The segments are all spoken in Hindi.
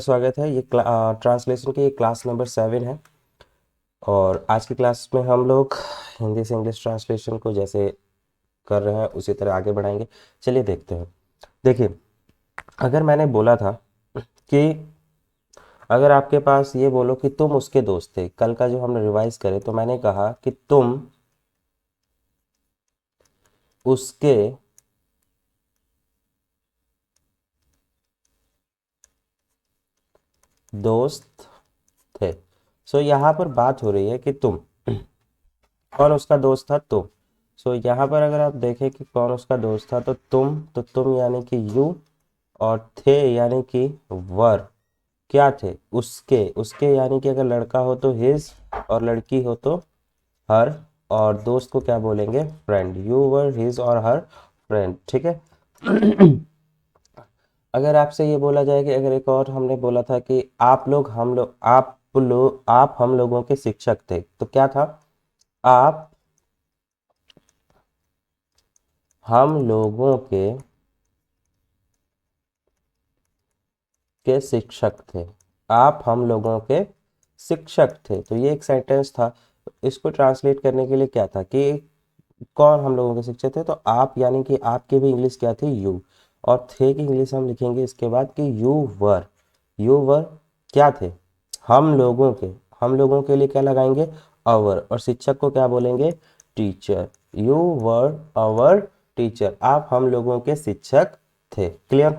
स्वागत है। ये ट्रांसलेशन की क्लास नंबर 7 है और आज की क्लास में हम लोग हिंदी से इंग्लिश ट्रांसलेशन को जैसे कर रहे हैं उसी तरह आगे बढ़ाएंगे। चलिए देखते हैं। देखिए, अगर मैंने बोला था कि अगर आपके पास ये बोलो कि तुम उसके दोस्त थे, कल का जो हमने रिवाइज करे तो मैंने कहा कि तुम उसके दोस्त थे। सो यहाँ पर बात हो रही है कि तुम कौन उसका दोस्त था, तुम। सो यहाँ पर अगर आप देखें कि कौन उसका दोस्त था तो तुम यानी कि यू, और थे यानी कि वर। क्या थे? उसके उसके यानी कि अगर लड़का हो तो हिज और लड़की हो तो हर, और दोस्त को क्या बोलेंगे? फ्रेंड। यू वर हिज और हर फ्रेंड। ठीक है। अगर आपसे ये बोला जाए कि अगर एक और हमने बोला था कि आप हम लोगों के शिक्षक थे, तो क्या था? आप हम लोगों के शिक्षक थे। आप हम लोगों के शिक्षक थे, तो ये एक सेंटेंस था। इसको ट्रांसलेट करने के लिए क्या था कि कौन हम लोगों के शिक्षक थे, तो आप यानी कि आपकी भी इंग्लिश क्या थी? यू। और थे की इंग्लिश हम लिखेंगे इसके बाद कि यू वर क्या थे? हम लोगों के। हम लोगों के लिए क्या लगाएंगे? अवर। और शिक्षक को क्या बोलेंगे? Teacher. You were our teacher. आप हम लोगों के शिक्षक थे। क्लियर?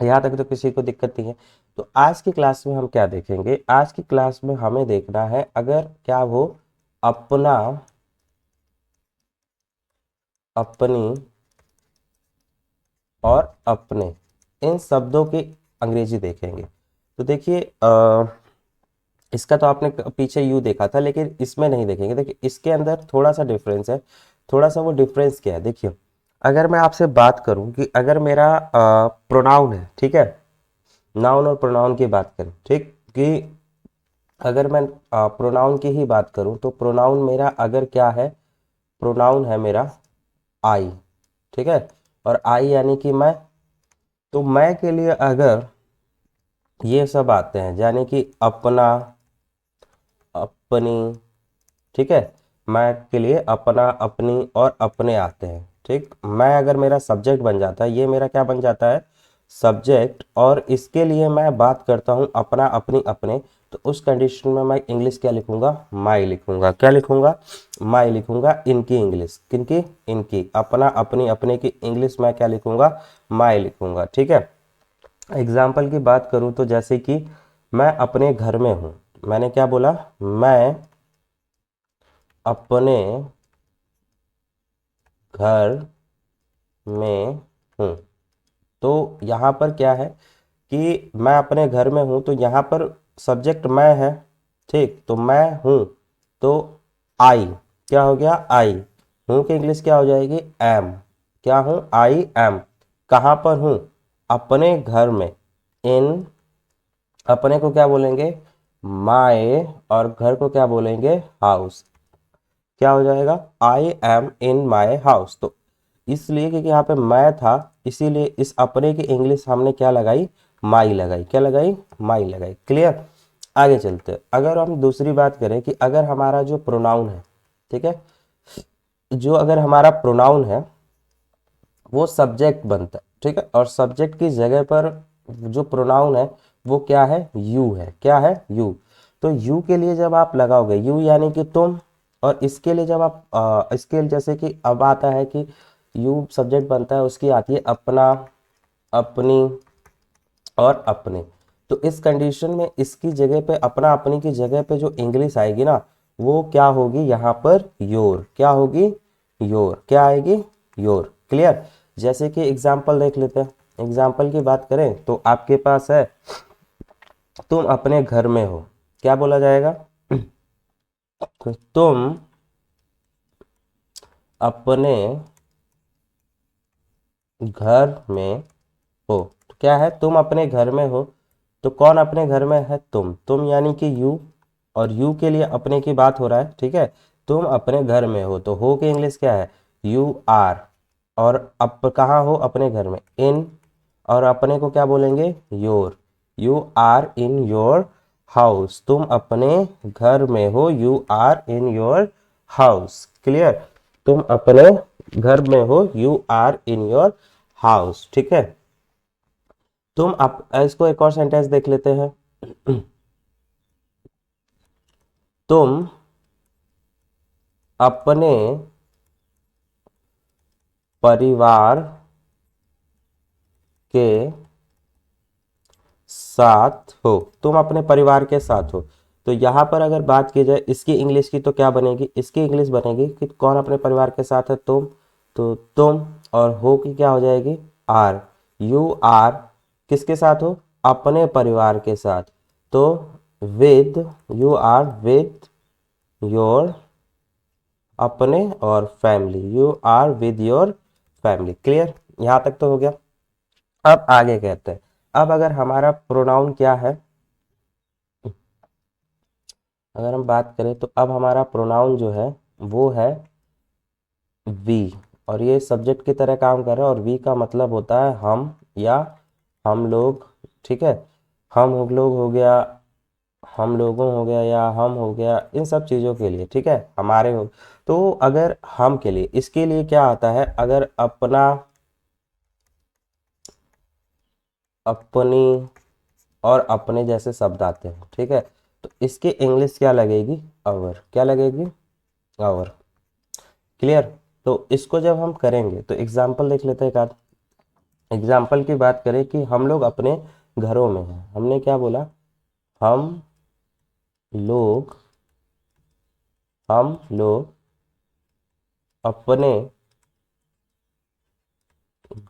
यहाँ तक तो किसी को दिक्कत नहीं है। तो आज की क्लास में हम क्या देखेंगे? आज की क्लास में हमें देखना है अगर क्या वो अपना, अपनी और अपने, इन शब्दों की अंग्रेजी देखेंगे। तो देखिए, इसका तो आपने पीछे यू देखा था, लेकिन इसमें नहीं देखेंगे। देखिए, इसके अंदर थोड़ा सा डिफरेंस है। थोड़ा सा वो डिफरेंस क्या है? देखिए, अगर मैं आपसे बात करूं कि अगर मेरा प्रोनाउन है, ठीक है, नाउन और प्रोनाउन की बात करें, ठीक, कि अगर मैं प्रोनाउन की ही बात करूं तो प्रोनाउन मेरा अगर क्या है? प्रोनाउन है मेरा आई। ठीक है। और आई यानी कि मैं। तो मैं के लिए अगर ये सब आते हैं, यानी कि अपना, अपनी, ठीक है, मैं के लिए अपना, अपनी और अपने आते हैं। ठीक, मैं अगर मेरा सब्जेक्ट बन जाता है, ये मेरा क्या बन जाता है? सब्जेक्ट। और इसके लिए मैं बात करता हूं अपना, अपनी, अपने, तो उस कंडीशन में मैं इंग्लिश क्या लिखूंगा? माई लिखूंगा। क्या लिखूंगा? माई लिखूंगा। इनकी इंग्लिश, किनकी? इनकी। अपना, अपनी, अपने की इंग्लिश मैं क्या लिखूंगा? माई लिखूंगा। ठीक है। एग्जाम्पल की बात करूं तो जैसे कि मैं अपने घर में हूं। मैंने क्या बोला? मैं अपने घर में हूँ। तो यहाँ पर क्या है कि मैं अपने घर में हूँ, तो यहाँ पर सब्जेक्ट मैं है। ठीक, तो मैं हूँ, तो आई क्या हो गया? आई। हूँ की इंग्लिश क्या हो जाएगी? एम। क्या हूँ? I am. कहाँ पर हूँ? अपने घर में। इन, अपने को क्या बोलेंगे? माय। और घर को क्या बोलेंगे? हाउस। क्या हो जाएगा? I am in my house. तो इसलिए क्योंकि यहाँ पे मैं था, इसीलिए इस अपने की इंग्लिश हमने क्या लगाई? माई लगाई। क्या लगाई? माई लगाई। क्लियर? आगे चलते हैं। अगर हम दूसरी बात करें कि अगर हमारा जो प्रोनाउन है, ठीक है, जो अगर हमारा प्रोनाउन है वो सब्जेक्ट बनता है, ठीक है, और सब्जेक्ट की जगह पर जो प्रोनाउन है वो क्या है? यू है। क्या है? यू। तो यू के लिए जब आप लगाओगे, यू यानी कि तुम, और इसके लिए जब आप इसके लिए जैसे कि अब आता है कि यू सब्जेक्ट बनता है, उसकी आती है अपना, अपनी और अपने। तो इस कंडीशन में इसकी जगह पे, अपना अपनी की जगह पे जो इंग्लिश आएगी ना, वो क्या होगी? यहाँ पर योर। क्या होगी? योर। क्या आएगी? योर। क्लियर? जैसे कि एग्जाम्पल देख लेते हैं। एग्जाम्पल की बात करें तो आपके पास है तुम अपने घर में हो। क्या बोला जाएगा? तो तुम अपने घर में हो। तो क्या है? तुम अपने घर में हो। तो कौन अपने घर में है? तुम यानी कि यू, और यू के लिए अपने की बात हो रहा है। ठीक है। तुम अपने घर में हो, तो हो की इंग्लिश क्या है? You are. और अब कहाँ हो? अपने घर में। इन। और अपने को क्या बोलेंगे? Your. You are in your house, तुम अपने घर में हो, you are in your house. Clear, तुम अपने घर में हो, you are in your house. ठीक है, तुम इसको एक और सेंटेंस देख लेते हैं। तुम अपने परिवार के साथ हो, तुम अपने परिवार के साथ हो। तो यहां पर अगर बात की जाए इसकी इंग्लिश की तो क्या बनेगी, इसकी इंग्लिश बनेगी कि कौन अपने परिवार के साथ है, तुम। तो तुम और हो की क्या हो जाएगी, आर। यू आर किसके साथ हो, अपने परिवार के साथ। तो with, you are with your, अपने और family, you are with your family. Clear, यहां तक तो हो गया। अब आगे कहते हैं, अब अगर हमारा प्रोनाउन क्या है, अगर हम बात करें तो अब हमारा प्रोनाउन जो है वो है वी, और ये सब्जेक्ट की तरह काम कर रहा है, और वी का मतलब होता है हम या हम लोग। ठीक है, हम लोग हो गया, हम लोगों हो गया, या हम हो गया, इन सब चीज़ों के लिए। ठीक है, हमारे हो। तो अगर हम के लिए, इसके लिए क्या आता है, अगर अपना, अपनी और अपने जैसे शब्द आते हैं, ठीक है, तो इसकी इंग्लिश क्या लगेगी, अवर। क्या लगेगी, अवर। क्लियर, तो इसको जब हम करेंगे तो एग्जाम्पल देख लेते हैं एक आध। एग्जाम्पल की बात करें कि हम लोग अपने घरों में हैं, हमने क्या बोला, हम लोग, हम लोग अपने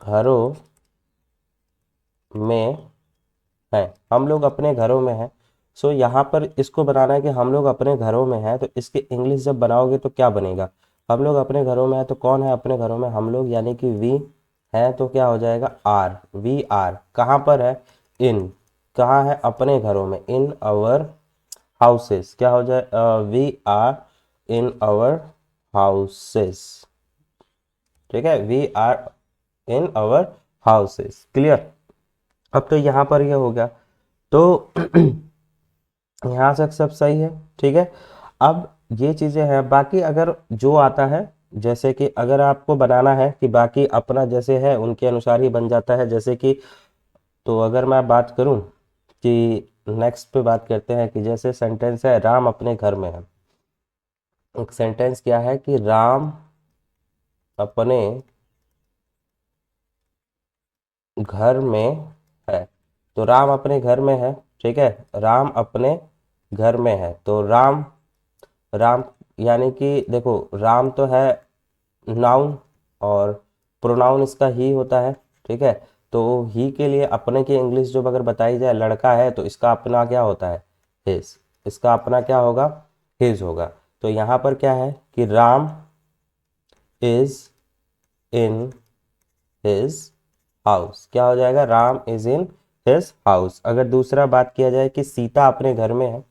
घरों में हैं, हम लोग अपने घरों में हैं। सो यहाँ पर इसको बनाना है कि हम लोग अपने घरों में हैं, तो इसकी इंग्लिश जब बनाओगे तो क्या बनेगा, हम लोग अपने घरों में हैं, तो कौन है अपने घरों में, हम लोग, यानी कि वी है, तो क्या हो जाएगा, आर। वी आर कहाँ पर है, इन, कहाँ है, अपने घरों में, इन अवर हाउसेस। क्या हो जाए, we are in our houses. ठीक है, we are in our houses. Clear, अब तो यहाँ पर ये हो गया। तो यहाँ तक सब सही है। ठीक है, अब ये चीज़ें हैं, बाकी अगर जो आता है, जैसे कि अगर आपको बनाना है कि बाकी अपना जैसे है उनके अनुसार ही बन जाता है, जैसे कि, तो अगर मैं बात करूं कि नेक्स्ट पे बात करते हैं कि जैसे सेंटेंस है राम अपने घर में है। एक सेंटेंस क्या है कि राम अपने घर में है, तो राम अपने घर में है। ठीक है, राम अपने घर में है, तो राम, राम यानी कि देखो, राम तो है नाउन, और प्रोनाउन इसका ही होता है। ठीक है, तो ही के लिए अपने की इंग्लिश जो अगर बताई जाए, लड़का है तो इसका अपना क्या होता है, हिज। इसका अपना क्या होगा, हिज होगा। तो यहाँ पर क्या है कि Ram is in his house. क्या हो जाएगा, Ram is in his house. अगर दूसरा बात किया जाए कि सीता अपने घर में है,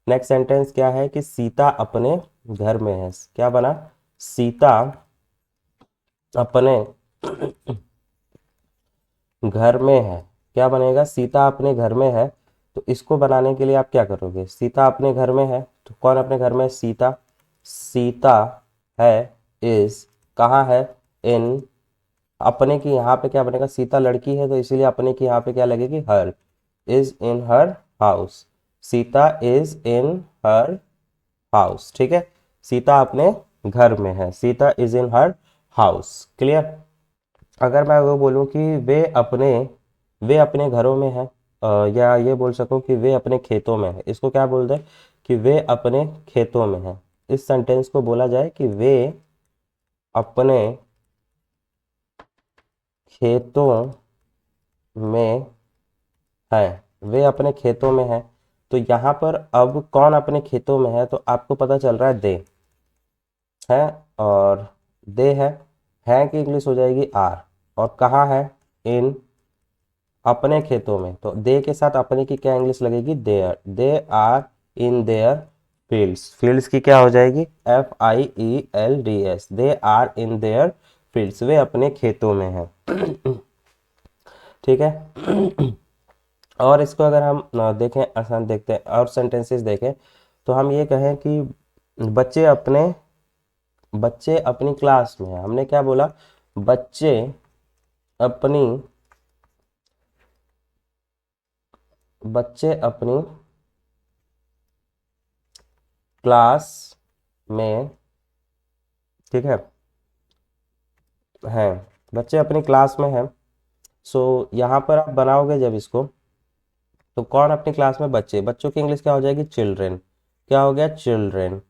नेक्स्ट सेंटेंस क्या है कि सीता अपने घर में है। क्या बना, सीता अपने घर में है। क्या बनेगा, सीता अपने घर में है। तो इसको बनाने के लिए आप क्या करोगे, सीता अपने घर में है, तो कौन अपने घर में है, सीता। सीता है, इज, कहाँ है, इन, अपने की यहाँ पे क्या बनेगा, सीता लड़की है तो इसीलिए अपने की यहाँ पे क्या लगेगी, her. Is in her house, Sita is in her house. ठीक है, सीता अपने घर में है, Sita is in her house. Clear, अगर मैं वो बोलूँ कि वे अपने घरों में हैं, या ये बोल सकूं कि वे अपने खेतों में हैं, इसको क्या बोल दें कि वे अपने खेतों में हैं। इस सेंटेंस को बोला जाए कि वे अपने खेतों में हैं, वे अपने खेतों में हैं। तो यहाँ पर अब कौन अपने खेतों में है, तो आपको पता चल रहा है दे है, और दे है की इंग्लिश हो जाएगी आर, और कहाँ है, इन, अपने खेतों में। तो दे के साथ अपने की क्या इंग्लिश लगेगी, their. They are in their fields. Fields की क्या हो जाएगी, FIELDS। They are in their fields, वे अपने खेतों में हैं। ठीक है, और इसको अगर हम देखें, आसान देखते हैं और सेंटेंसेस देखें, तो हम ये कहें कि बच्चे अपने बच्चे अपनी क्लास में हैं। हमने क्या बोला? बच्चे अपनी बच्चे अपनी क्लास में, ठीक है, हैं। बच्चे अपनी क्लास में हैं। सो यहाँ पर आप बनाओगे जब इसको, तो कौन अपनी क्लास में? बच्चे। बच्चों की इंग्लिश क्या हो जाएगी? चिल्ड्रेन। क्या हो गया? चिल्ड्रेन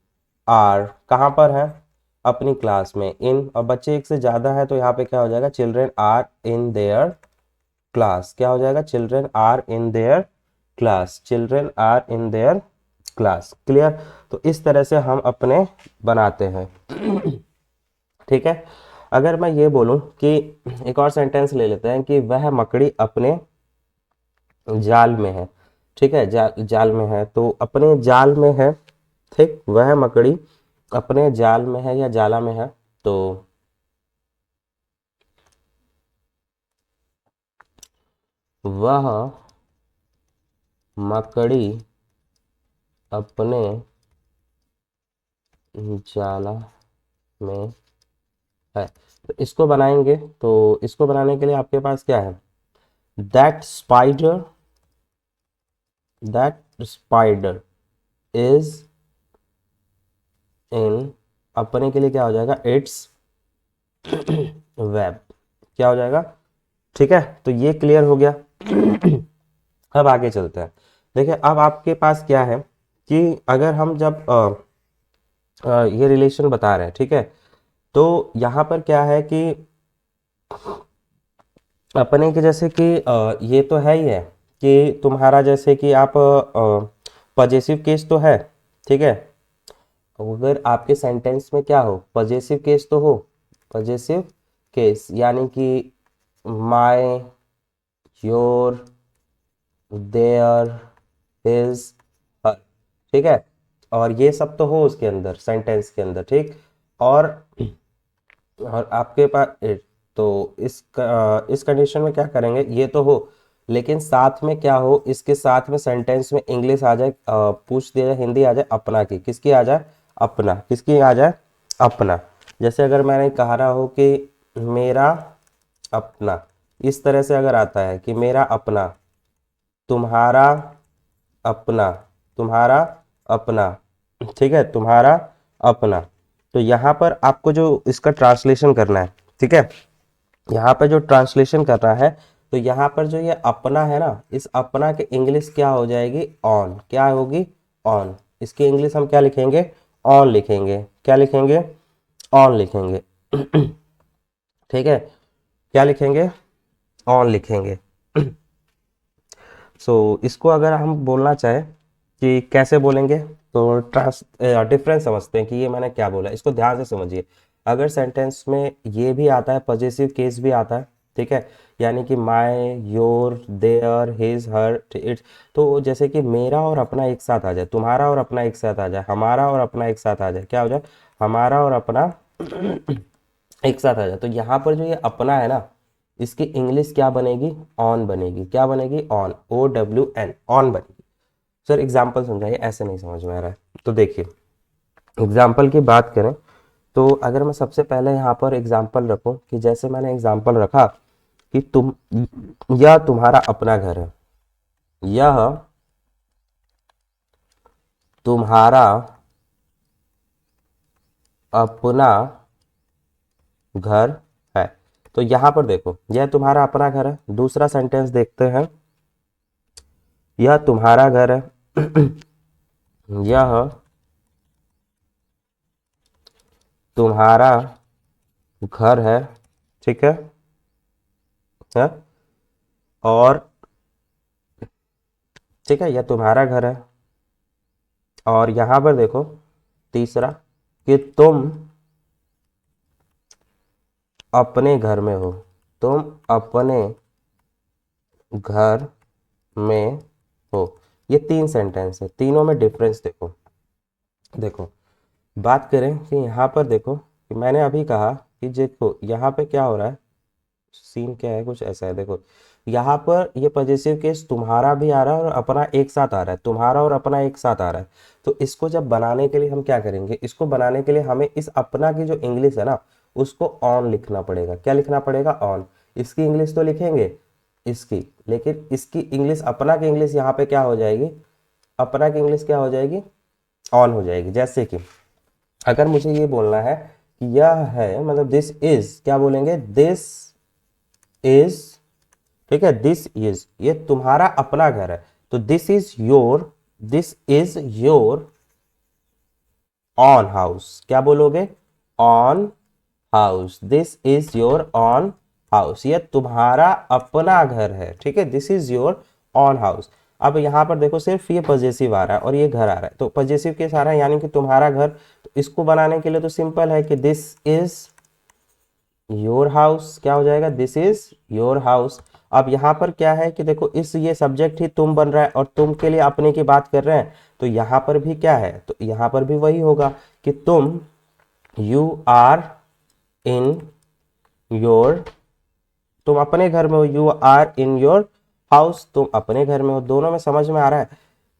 आर कहाँ पर है? अपनी क्लास में। इन, और बच्चे एक से ज़्यादा है तो यहाँ पे क्या हो जाएगा? Children are in their class. क्या हो जाएगा? Children are in their class. Children are in their class. Clear? तो इस तरह से हम अपने बनाते हैं। ठीक है। अगर मैं ये बोलूं कि एक और सेंटेंस ले लेते हैं कि वह मकड़ी अपने जाल में है। ठीक है, जाल में है, तो अपने जाल में है। ठीक, वह मकड़ी अपने जाल में है या जाला में है। तो वह मकड़ी अपने जाला में है। तो इसको बनाएंगे, तो इसको बनाने के लिए आपके पास क्या है? That spider that spider is in, अपने के लिए क्या हो जाएगा? It's web. क्या हो जाएगा? ठीक है, तो ये क्लियर हो गया। अब आगे चलते हैं। देखिए, अब आपके पास क्या है कि अगर हम जब ये रिलेशन बता रहे हैं, ठीक है, तो यहाँ पर क्या है कि अपने के जैसे कि ये तो है ही है कि तुम्हारा, जैसे कि आप पजेसिव केस तो है। ठीक है, अगर आपके सेंटेंस में क्या हो? पजेसिव केस तो हो। पजेसिव केस यानी कि माय, योर, देयर, हिज, हर। ठीक है, और ये सब तो हो उसके अंदर, सेंटेंस के अंदर। ठीक, और आपके पास तो इस कंडीशन में क्या करेंगे? ये तो हो, लेकिन साथ में क्या हो? इसके साथ में सेंटेंस में इंग्लिश आ जाए, पूछ दिया जाए, हिंदी आ जाए अपना की। किसकी आ जाए? अपना। किसकी आ जाए? अपना। जैसे अगर मैंने कहा रहा हो कि मेरा अपना, इस तरह से अगर आता है कि मेरा अपना, तुम्हारा अपना, तुम्हारा अपना, ठीक है, तुम्हारा अपना। तो यहाँ पर आपको जो इसका ट्रांसलेशन करना है, ठीक है, यहाँ पे जो ट्रांसलेशन करना है, तो यहाँ पर जो ये अपना है ना, इस अपना के इंग्लिश क्या हो जाएगी? ऑन। क्या होगी? ऑन। इसकी इंग्लिश हम क्या लिखेंगे? ऑन लिखेंगे। क्या लिखेंगे? ऑन लिखेंगे। ठीक है, क्या लिखेंगे? ऑन लिखेंगे। सो इसको अगर हम बोलना चाहें कि कैसे बोलेंगे, तो डिफरेंस समझते हैं कि ये मैंने क्या बोला। इसको ध्यान से समझिए। अगर सेंटेंस में ये भी आता है, पॉजिटिव केस भी आता है, ठीक है, यानी कि my, your, their, his, her, its, तो जैसे कि मेरा और अपना एक साथ आ जाए, तुम्हारा और अपना एक साथ आ जाए, हमारा और अपना एक साथ आ जाए, क्या हो जाए? हमारा और अपना एक साथ आ जाए। तो यहाँ पर जो ये अपना है ना, इसकी इंग्लिश क्या बनेगी? ऑन बनेगी। क्या बनेगी? ऑन। OWN, ऑन बनेगी। सर एग्जाम्पल समझाइए, ऐसे नहीं समझ में आ रहा है। तो देखिए, एग्जाम्पल की बात करें, तो अगर मैं सबसे पहले यहाँ पर एग्जाम्पल रखूं, कि जैसे मैंने एग्जाम्पल रखा कि यह तुम्हारा अपना घर है, यह तुम्हारा अपना घर है। तो यहाँ पर देखो, यह तुम्हारा अपना घर है। दूसरा सेंटेंस देखते हैं, यह तुम्हारा घर है। यह तुम्हारा घर है। ठीक है? और ठीक है, यह तुम्हारा घर है। और यहां पर देखो, तीसरा, कि तुम अपने घर में हो। तुम अपने घर में हो। ये तीन सेंटेंस है, तीनों में डिफरेंस देखो। देखो, बात करें कि यहाँ पर देखो, कि मैंने अभी कहा कि देखो यहाँ पे क्या हो रहा है, सीन क्या है, कुछ ऐसा है। देखो, यहाँ पर ये पॉजेसिव केस तुम्हारा भी आ रहा है और अपना एक साथ आ रहा है, तुम्हारा और अपना एक साथ आ रहा है। तो इसको जब बनाने के लिए हम क्या करेंगे, इसको बनाने के लिए हमें इस अपना की जो इंग्लिश है ना उसको ऑन लिखना पड़ेगा। क्या लिखना पड़ेगा? ऑन। इसकी इंग्लिश तो लिखेंगे इसकी, लेकिन इसकी इंग्लिश, अपना की इंग्लिश यहाँ पे क्या हो जाएगी, अपना की इंग्लिश क्या हो जाएगी, ऑन हो जाएगी। जैसे कि अगर मुझे ये बोलना है कि यह है, मतलब दिस इज, क्या बोलेंगे, दिस इज, ठीक है, दिस इज, ये तुम्हारा अपना घर है, तो this is your, this is your on house. क्या बोलोगे? On house. This is your on house, ये तुम्हारा अपना घर है, ठीक है, this is your on house. अब यहां पर देखो सिर्फ ये पॉजेसिव आ रहा है और ये घर आ रहा है, तो पॉजेसिव केस आ रहा है यानी कि तुम्हारा घर। तो इसको बनाने के लिए तो सिंपल है कि दिस इज योर हाउस, क्या हो जाएगा, दिस इज योर हाउस। अब यहाँ पर क्या है कि देखो इस ये सब्जेक्ट ही तुम बन रहा है और तुम के लिए अपने की बात कर रहे हैं, तो यहाँ पर भी क्या है, तो यहाँ पर भी वही होगा कि तुम, यू आर इन योर, तुम अपने घर में हो, you are in your house, तुम अपने घर में हो। दोनों में समझ में आ रहा है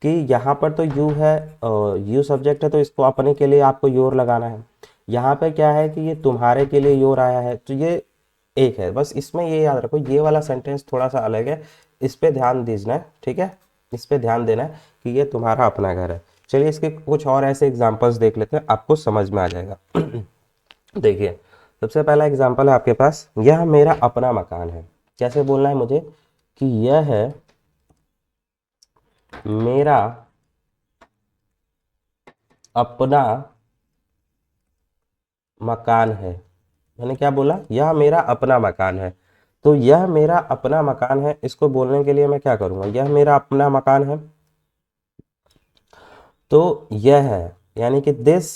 कि यहाँ पर तो यू है, यू सब्जेक्ट है, तो इसको अपने के लिए आपको योर लगाना है। यहाँ पे क्या है कि ये तुम्हारे के लिए योर आया है, तो ये एक है। बस इसमें ये याद रखो, ये वाला सेंटेंस थोड़ा सा अलग है, इस पे ध्यान दीजना है, ठीक है, इस पे ध्यान देना है कि ये तुम्हारा अपना घर है। चलिए इसके कुछ और ऐसे एग्जाम्पल्स देख लेते हैं, आपको समझ में आ जाएगा। देखिए सबसे पहला एग्जाम्पल है आपके पास, यह मेरा अपना मकान है। कैसे बोलना है मुझे कि यह है मेरा अपना मकान है। मैंने क्या बोला? यह मेरा अपना मकान है। तो यह मेरा अपना मकान है, इसको बोलने के लिए मैं क्या करूंगा, यह मेरा अपना मकान है, तो यह है यानी कि दिस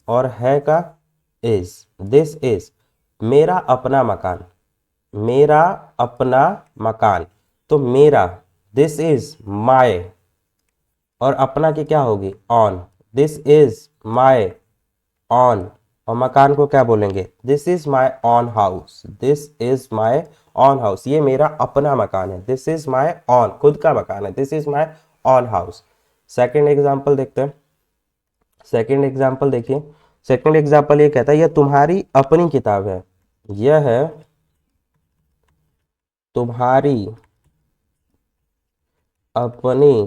और है का इज, दिस इज मेरा अपना मकान, मेरा अपना मकान, तो मेरा, दिस इज माय, और अपना की क्या होगी, on, this is my on, और मकान को क्या बोलेंगे, this is my on house, this is my on house, ये मेरा अपना मकान है, दिस इज माय ऑन, खुद का मकान है, this is my on house. Second example देखते हैं। सेकेंड एग्जाम्पल देखिए, सेकेंड एग्जाम्पल ये कहता है यह तुम्हारी अपनी किताब है, यह है तुम्हारी अपनी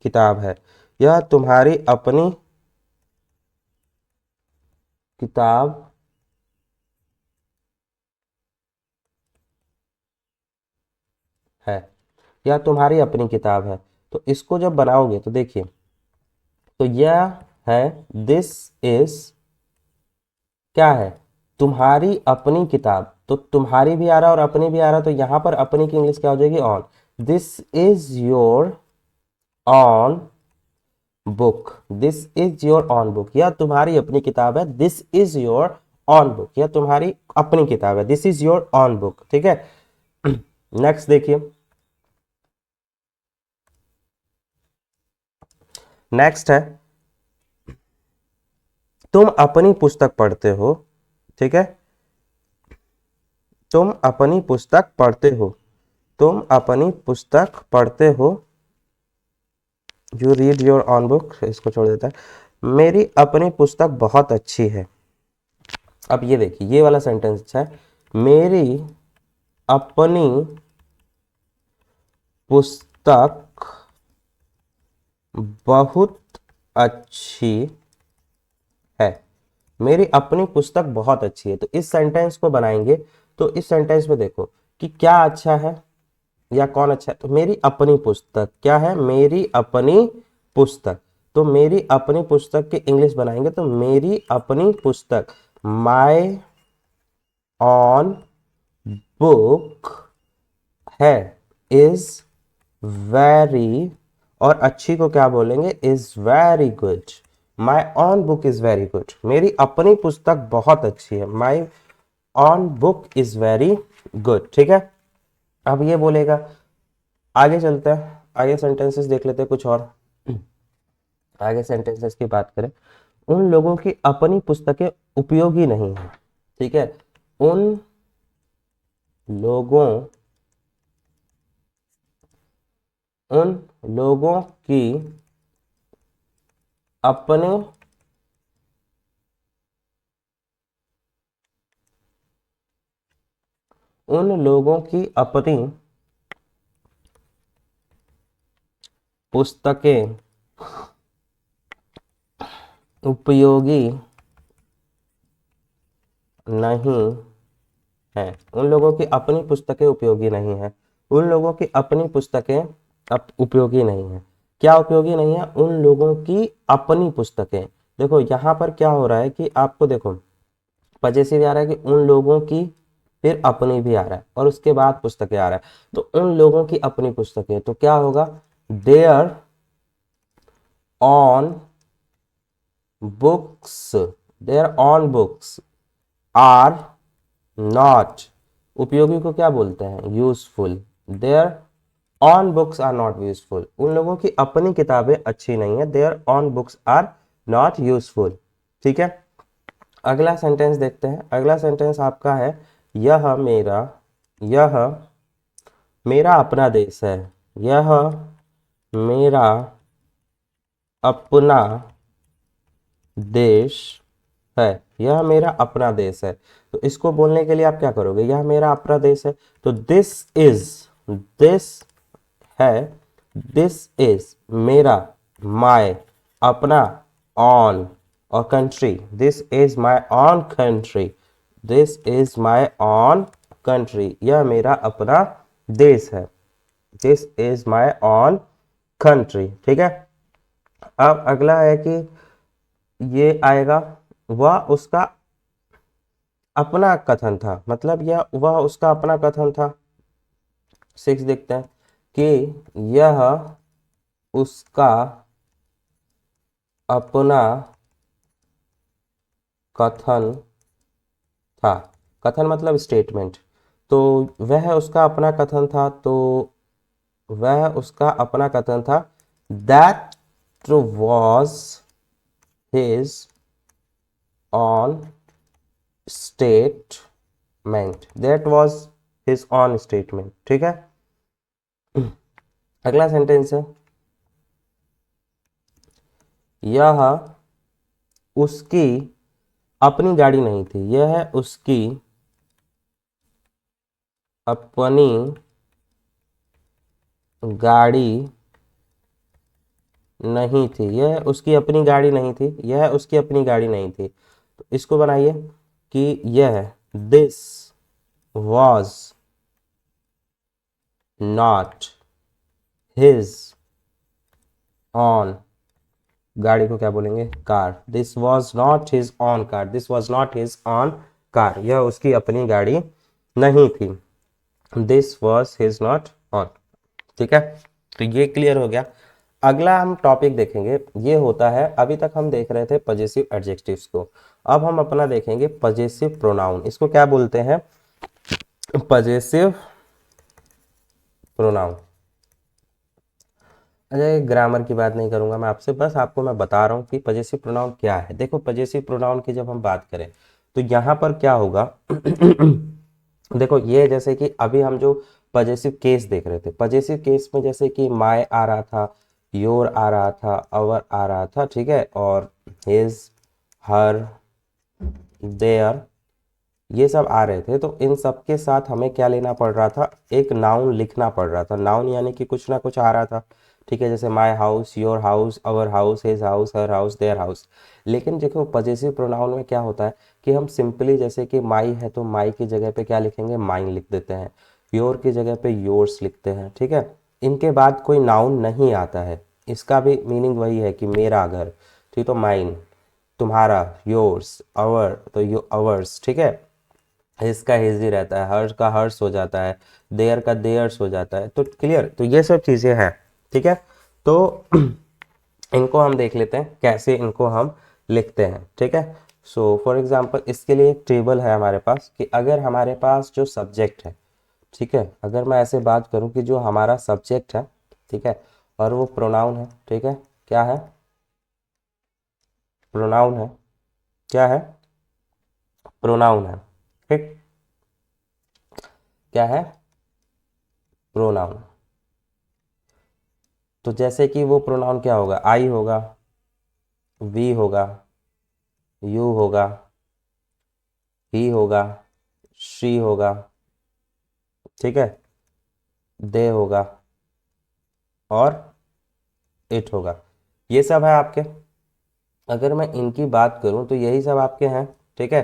किताब है, यह तुम्हारी अपनी किताब है, यह तुम्हारी अपनी किताब है। तो इसको जब बनाओगे तो देखिए, तो यह है, दिस इज, क्या है, तुम्हारी अपनी किताब, तो तुम्हारी भी आ रहा है और अपनी भी आ रहा है, तो यहां पर अपनी की इंग्लिश क्या हो जाएगी, on. This is your on book, this is your on book, यह तुम्हारी अपनी किताब है, this is your on book, यह तुम्हारी अपनी किताब है, this is your on book, ठीक है। नेक्स्ट देखिए, नेक्स्ट है तुम अपनी पुस्तक पढ़ते हो, ठीक है, तुम अपनी पुस्तक पढ़ते हो, तुम अपनी पुस्तक पढ़ते हो, you read your on book, इसको छोड़ देता है, मेरी अपनी पुस्तक बहुत अच्छी है। अब ये देखिए ये वाला सेंटेंस अच्छा है, मेरी अपनी पुस्तक बहुत अच्छी है, मेरी अपनी पुस्तक बहुत अच्छी है। तो इस सेंटेंस को बनाएंगे, तो इस सेंटेंस में देखो कि क्या अच्छा है या कौन अच्छा है, तो मेरी अपनी पुस्तक क्या है, मेरी अपनी पुस्तक, तो मेरी अपनी पुस्तक की इंग्लिश बनाएंगे तो मेरी अपनी पुस्तक, माय ऑन बुक है, इज वेरी, और अच्छी को क्या बोलेंगे, is very good, my own book is very good, मेरी अपनी पुस्तक बहुत अच्छी है, my own book is very good, ठीक है। अब ये बोलेगा, आगे चलते हैं, आगे सेंटेंसेस देख लेते हैं कुछ और। आगे सेंटेंसेस की बात करें, उन लोगों की अपनी पुस्तकें उपयोगी नहीं है, ठीक है, उन लोगों उन लोगों की अपनी उन लोगों की अपनी पुस्तकें उपयोगी नहीं है। उन लोगों की अपनी पुस्तकें उपयोगी नहीं है। उन लोगों की अपनी पुस्तकें उपयोगी नहीं है। क्या उपयोगी नहीं है? उन लोगों की अपनी पुस्तकें। देखो यहाँ पर क्या हो रहा है कि आपको देखो पजेसिव आ रहा है कि उन लोगों की, फिर अपनी भी आ रहा है और उसके बाद पुस्तकें आ रहा है। तो उन लोगों की अपनी पुस्तकें, तो क्या होगा? Their own books, their own books are not, उपयोगी को क्या बोलते हैं? Useful. Their own books are not useful, उन लोगों की अपनी किताबें अच्छी नहीं है। Their own books are not useful. ठीक है, अगला सेंटेंस देखते हैं। अगला सेंटेंस आपका है, यह मेरा अपना देश है। यह मेरा अपना देश है। यह मेरा अपना देश है। तो इसको बोलने के लिए आप क्या करोगे? यह मेरा अपना देश है, तो दिस है, दिस इज मेरा, माय अपना, ऑन और country, this is my on country, this is my on country, यह मेरा अपना देश है, this is my on country. ठीक है, अब अगला है कि ये आएगा, वह उसका अपना कथन था, मतलब यह वह उसका अपना कथन था। 6 देखते हैं कि यह उसका अपना कथन था। कथन मतलब स्टेटमेंट। तो वह उसका अपना कथन था, तो वह उसका अपना कथन था। That was his on statement, that was his on statement. ठीक है, अगला सेंटेंस है, यह उसकी अपनी गाड़ी नहीं थी। यह उसकी अपनी गाड़ी नहीं थी। यह उसकी अपनी गाड़ी नहीं थी। यह उसकी अपनी गाड़ी नहीं थी। तो इसको बनाइए कि यह, this was not his on, गाड़ी को क्या बोलेंगे? Car. This was not his on car, this was not his on car, यह उसकी अपनी गाड़ी नहीं थी। This was his not on. ठीक है, तो ये क्लियर हो गया। अगला हम टॉपिक देखेंगे, ये होता है, अभी तक हम देख रहे थे पजेसिव एडजेक्टिव्स को, अब हम अपना देखेंगे पजेसिव प्रोनाउन। इसको क्या बोलते हैं? Possessive pronoun. अरे ग्रामर की बात नहीं करूंगा मैं आपसे, बस आपको मैं बता रहा हूँ कि पजेसिव प्रोनाउन क्या है। देखो पजेसिव प्रोनाउन की जब हम बात करें तो यहाँ पर क्या होगा देखो ये जैसे कि अभी हम जो पजेसिव केस देख रहे थे, पजेसिव केस में जैसे कि माय आ रहा था, योर आ रहा था, अवर आ रहा था, ठीक है, और हिज, हर, देयर, ये सब आ रहे थे। तो इन सब के साथ हमें क्या लेना पड़ रहा था? एक नाउन लिखना पड़ रहा था। नाउन यानी कि कुछ ना कुछ आ रहा था, ठीक है, जैसे my house, your house, our house, his house, her house, their house. लेकिन देखो पजेसिव प्रोनाउन में क्या होता है कि हम सिंपली जैसे कि माई है तो माई की जगह पे क्या लिखेंगे? माइन लिख देते हैं। योर की जगह पे योर्स लिखते हैं। ठीक है, इनके बाद कोई नाउन नहीं आता है। इसका भी मीनिंग वही है कि मेरा घर, ठीक, तो माइन, तुम्हारा, योर्स, अवर तो यो अवर्स, ठीक है, हिज का हिज ही रहता है, हर्ष का हर्ष हो जाता है, देयर का देयर्स हो जाता है। तो क्लियर, तो ये सब चीज़ें हैं। ठीक है, तो इनको हम देख लेते हैं कैसे इनको हम लिखते हैं। ठीक है, सो फॉर एग्जांपल इसके लिए एक टेबल है हमारे पास कि अगर हमारे पास जो सब्जेक्ट है, ठीक है, अगर मैं ऐसे बात करूं कि जो हमारा सब्जेक्ट है, ठीक है, और वो प्रोनाउन है, ठीक है, क्या है? प्रोनाउन है। क्या है? प्रोनाउन है। ठीक, क्या है? प्रोनाउन। तो जैसे कि वो प्रोनाउन क्या होगा, आई होगा, वी होगा, यू होगा, ही होगा, शी होगा, ठीक है, दे होगा और इट होगा। ये सब है आपके। अगर मैं इनकी बात करूं तो यही सब आपके हैं, ठीक है।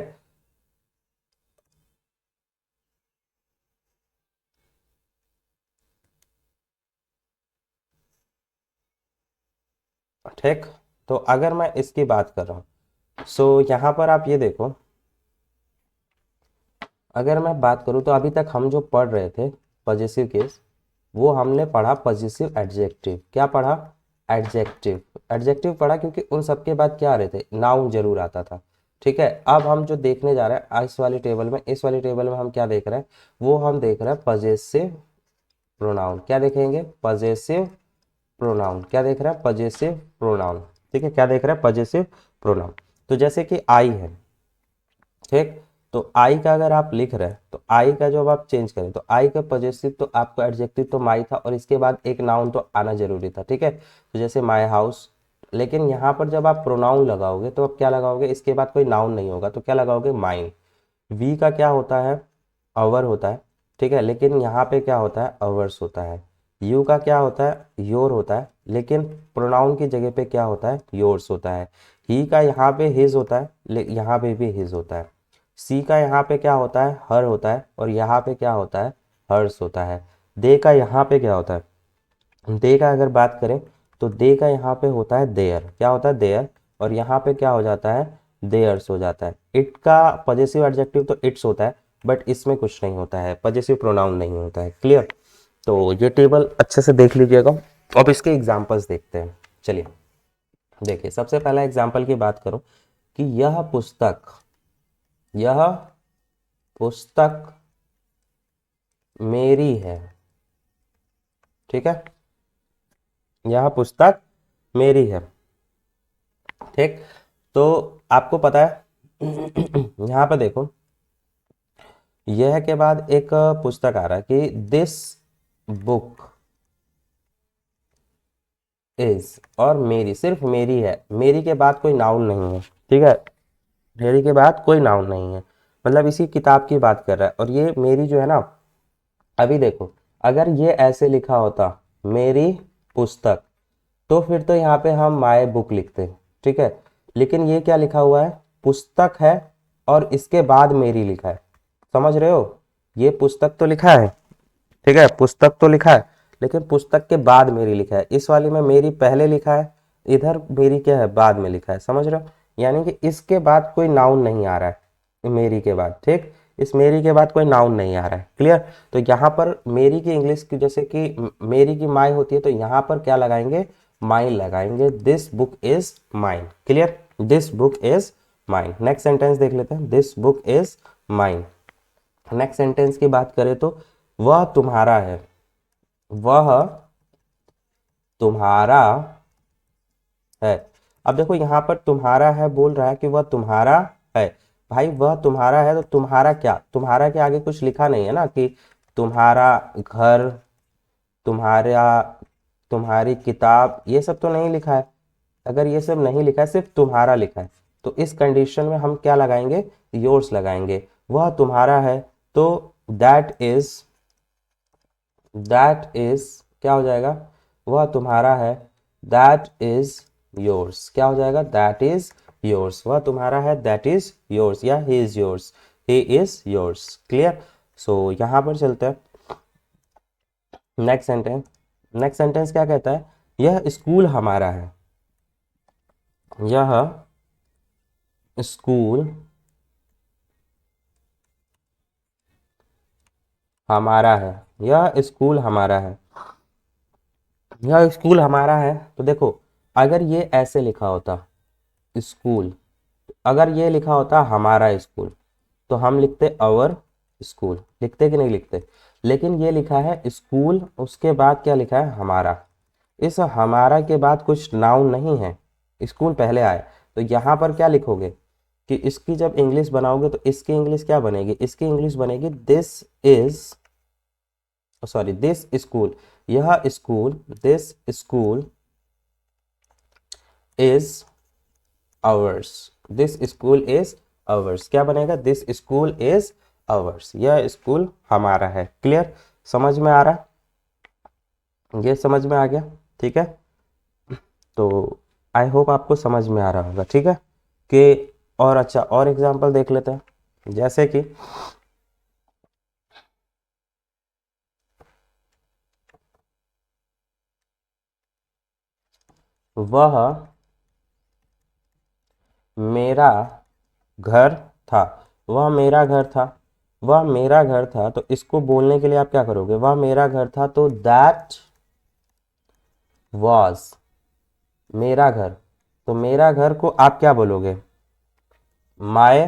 ठीक, तो अगर मैं इसकी बात कर रहा हूं, सो यहाँ पर आप ये देखो, अगर मैं बात करूं तो अभी तक हम जो पढ़ रहे थे पॉजिटिव केस, वो हमने पढ़ा पॉजिटिव एडजेक्टिव। क्या पढ़ा, एडजेक्टिव। एडजेक्टिव पढ़ा क्योंकि उन सब के बाद क्या आ रहे थे, नाउन जरूर आता था, ठीक है। अब हम जो देखने जा रहे हैं इस वाली टेबल में, इस वाली टेबल में हम क्या देख रहे हैं, वो हम देख रहे हैं पॉजेसिव प्रोनाउन। क्या देखेंगे, पॉजेसिव प्रोनाउन। क्या देख रहे हैं, पॉजेसिव प्रोनाउन, ठीक है। क्या देख रहे हैं, पॉजेसिव प्रोनाउन। तो जैसे कि आई है, ठीक, तो आई का अगर आप लिख रहे हैं तो आई का जब आप चेंज करें तो आई का पॉजेसिव तो आपका एडजेक्टिव तो माई था और इसके बाद एक नाउन तो आना जरूरी था, ठीक है। तो जैसे माई हाउस, लेकिन यहाँ पर जब आप प्रोनाउन लगाओगे तो आप क्या लगाओगे, इसके बाद कोई नाउन नहीं होगा तो क्या लगाओगे, माइन। वी का क्या होता है, अवर होता है, ठीक है, लेकिन यहाँ पे क्या होता है, अवर्स होता है। यू का क्या होता है, योर होता है, लेकिन प्रोनाउन की जगह पे क्या होता है, योर्स होता है। ही का यहाँ पे हिज होता है, यहाँ पे भी हिज होता है। सी का यहाँ पे क्या होता है, हर होता है, और यहाँ पे क्या होता है, हर्स होता है। दे का यहाँ पे क्या होता है, दे का अगर बात करें तो दे का यहाँ पे होता है देयर। क्या होता है, देयर, और यहाँ पे क्या हो जाता है, देयर्स हो जाता है। इट का पॉजेसिव एडजेक्टिव तो इट्स होता है, बट इसमें कुछ नहीं होता है, पॉजेसिव प्रोनाउन नहीं होता है। क्लियर, तो ये टेबल अच्छे से देख लीजिएगा। अब इसके एग्जांपल्स देखते हैं। चलिए देखिए, सबसे पहला एग्जांपल की बात करूं कि यह पुस्तक मेरी है, ठीक है, यह पुस्तक मेरी है, ठीक। तो आपको पता है यहाँ पे देखो, यह के बाद एक पुस्तक आ रहा है कि दिस बुक इज, और मेरी, सिर्फ मेरी है, मेरी के बाद कोई नाउन नहीं है, ठीक है, मेरी के बाद कोई नाउन नहीं है, मतलब इसी किताब की बात कर रहा है। और ये मेरी जो है ना, अभी देखो, अगर ये ऐसे लिखा होता मेरी पुस्तक, तो फिर तो यहाँ पे हम माय बुक लिखते, ठीक है। लेकिन ये क्या लिखा हुआ है, पुस्तक है और इसके बाद मेरी लिखा है, समझ रहे हो। ये पुस्तक तो लिखा है, ठीक है, पुस्तक तो लिखा है, लेकिन पुस्तक के बाद मेरी लिखा है। इस वाली में मेरी पहले लिखा है, इधर मेरी क्या है, बाद में लिखा है, समझ रहे हो। यानी कि इसके बाद कोई नाउन नहीं आ रहा है मेरी के बाद, ठीक, इस मेरी के बाद कोई नाउन नहीं आ रहा है। क्लियर, तो यहाँ पर मेरी की इंग्लिश की, जैसे कि मेरी की माई होती है, तो यहाँ पर क्या लगाएंगे, माइन लगाएंगे। This book is mine. Clear, this book is mine. Next sentence देख लेते हैं, this book is mine. Next sentence की बात करें तो वह तुम्हारा है, वह तुम्हारा है। अब देखो यहाँ पर तुम्हारा है बोल रहा है कि वह तुम्हारा है। भाई वह तुम्हारा है तो तुम्हारा क्या, तुम्हारा के आगे कुछ लिखा नहीं है ना कि तुम्हारा घर, तुम्हारा, तुम्हारी किताब, ये सब तो नहीं लिखा है। अगर ये सब नहीं लिखा है, सिर्फ तुम्हारा लिखा है, तो इस कंडीशन में हम क्या लगाएंगे, योर्स लगाएंगे। वह तुम्हारा है तो दैट इज क्या हो जाएगा, वह तुम्हारा है, दैट इज योर्स। क्या हो जाएगा, दैट इज योर्स। वह तुम्हारा है, दैट इज योर्स, या he is yours, he is yours. Clear, so यहां पर चलते हैं नेक्स्ट सेंटेंस। नेक्स्ट सेंटेंस क्या कहता है, यह स्कूल हमारा है, यह स्कूल हमारा है, यह स्कूल हमारा है, यह स्कूल हमारा है। तो देखो, अगर ये ऐसे लिखा होता स्कूल, अगर ये लिखा होता हमारा स्कूल, तो हम लिखते अवर स्कूल, लिखते कि नहीं लिखते। लेकिन ये लिखा है स्कूल, उसके बाद क्या लिखा है, हमारा। इस हमारा के बाद कुछ नाउन नहीं है, स्कूल पहले आए। तो यहाँ पर क्या लिखोगे कि इसकी जब इंग्लिश बनाओगे तो इसकी इंग्लिश क्या बनेगी, इसकी इंग्लिश बनेगी this is, sorry, this school. यह school, this school is ours, this school is ours, क्या बनेगा, दिस स्कूल इज आवर्स, यह स्कूल हमारा है। क्लियर, समझ में आ रहा, ये समझ में आ गया, ठीक है। तो आई होप आपको समझ में आ रहा होगा, ठीक है। कि और अच्छा और एग्जांपल देख लेते हैं, जैसे कि वह मेरा घर था, वह मेरा घर था, वह मेरा घर था, तो इसको बोलने के लिए आप क्या करोगे, वह मेरा घर था, तो दैट वाज मेरा घर, तो मेरा घर को आप क्या बोलोगे, माय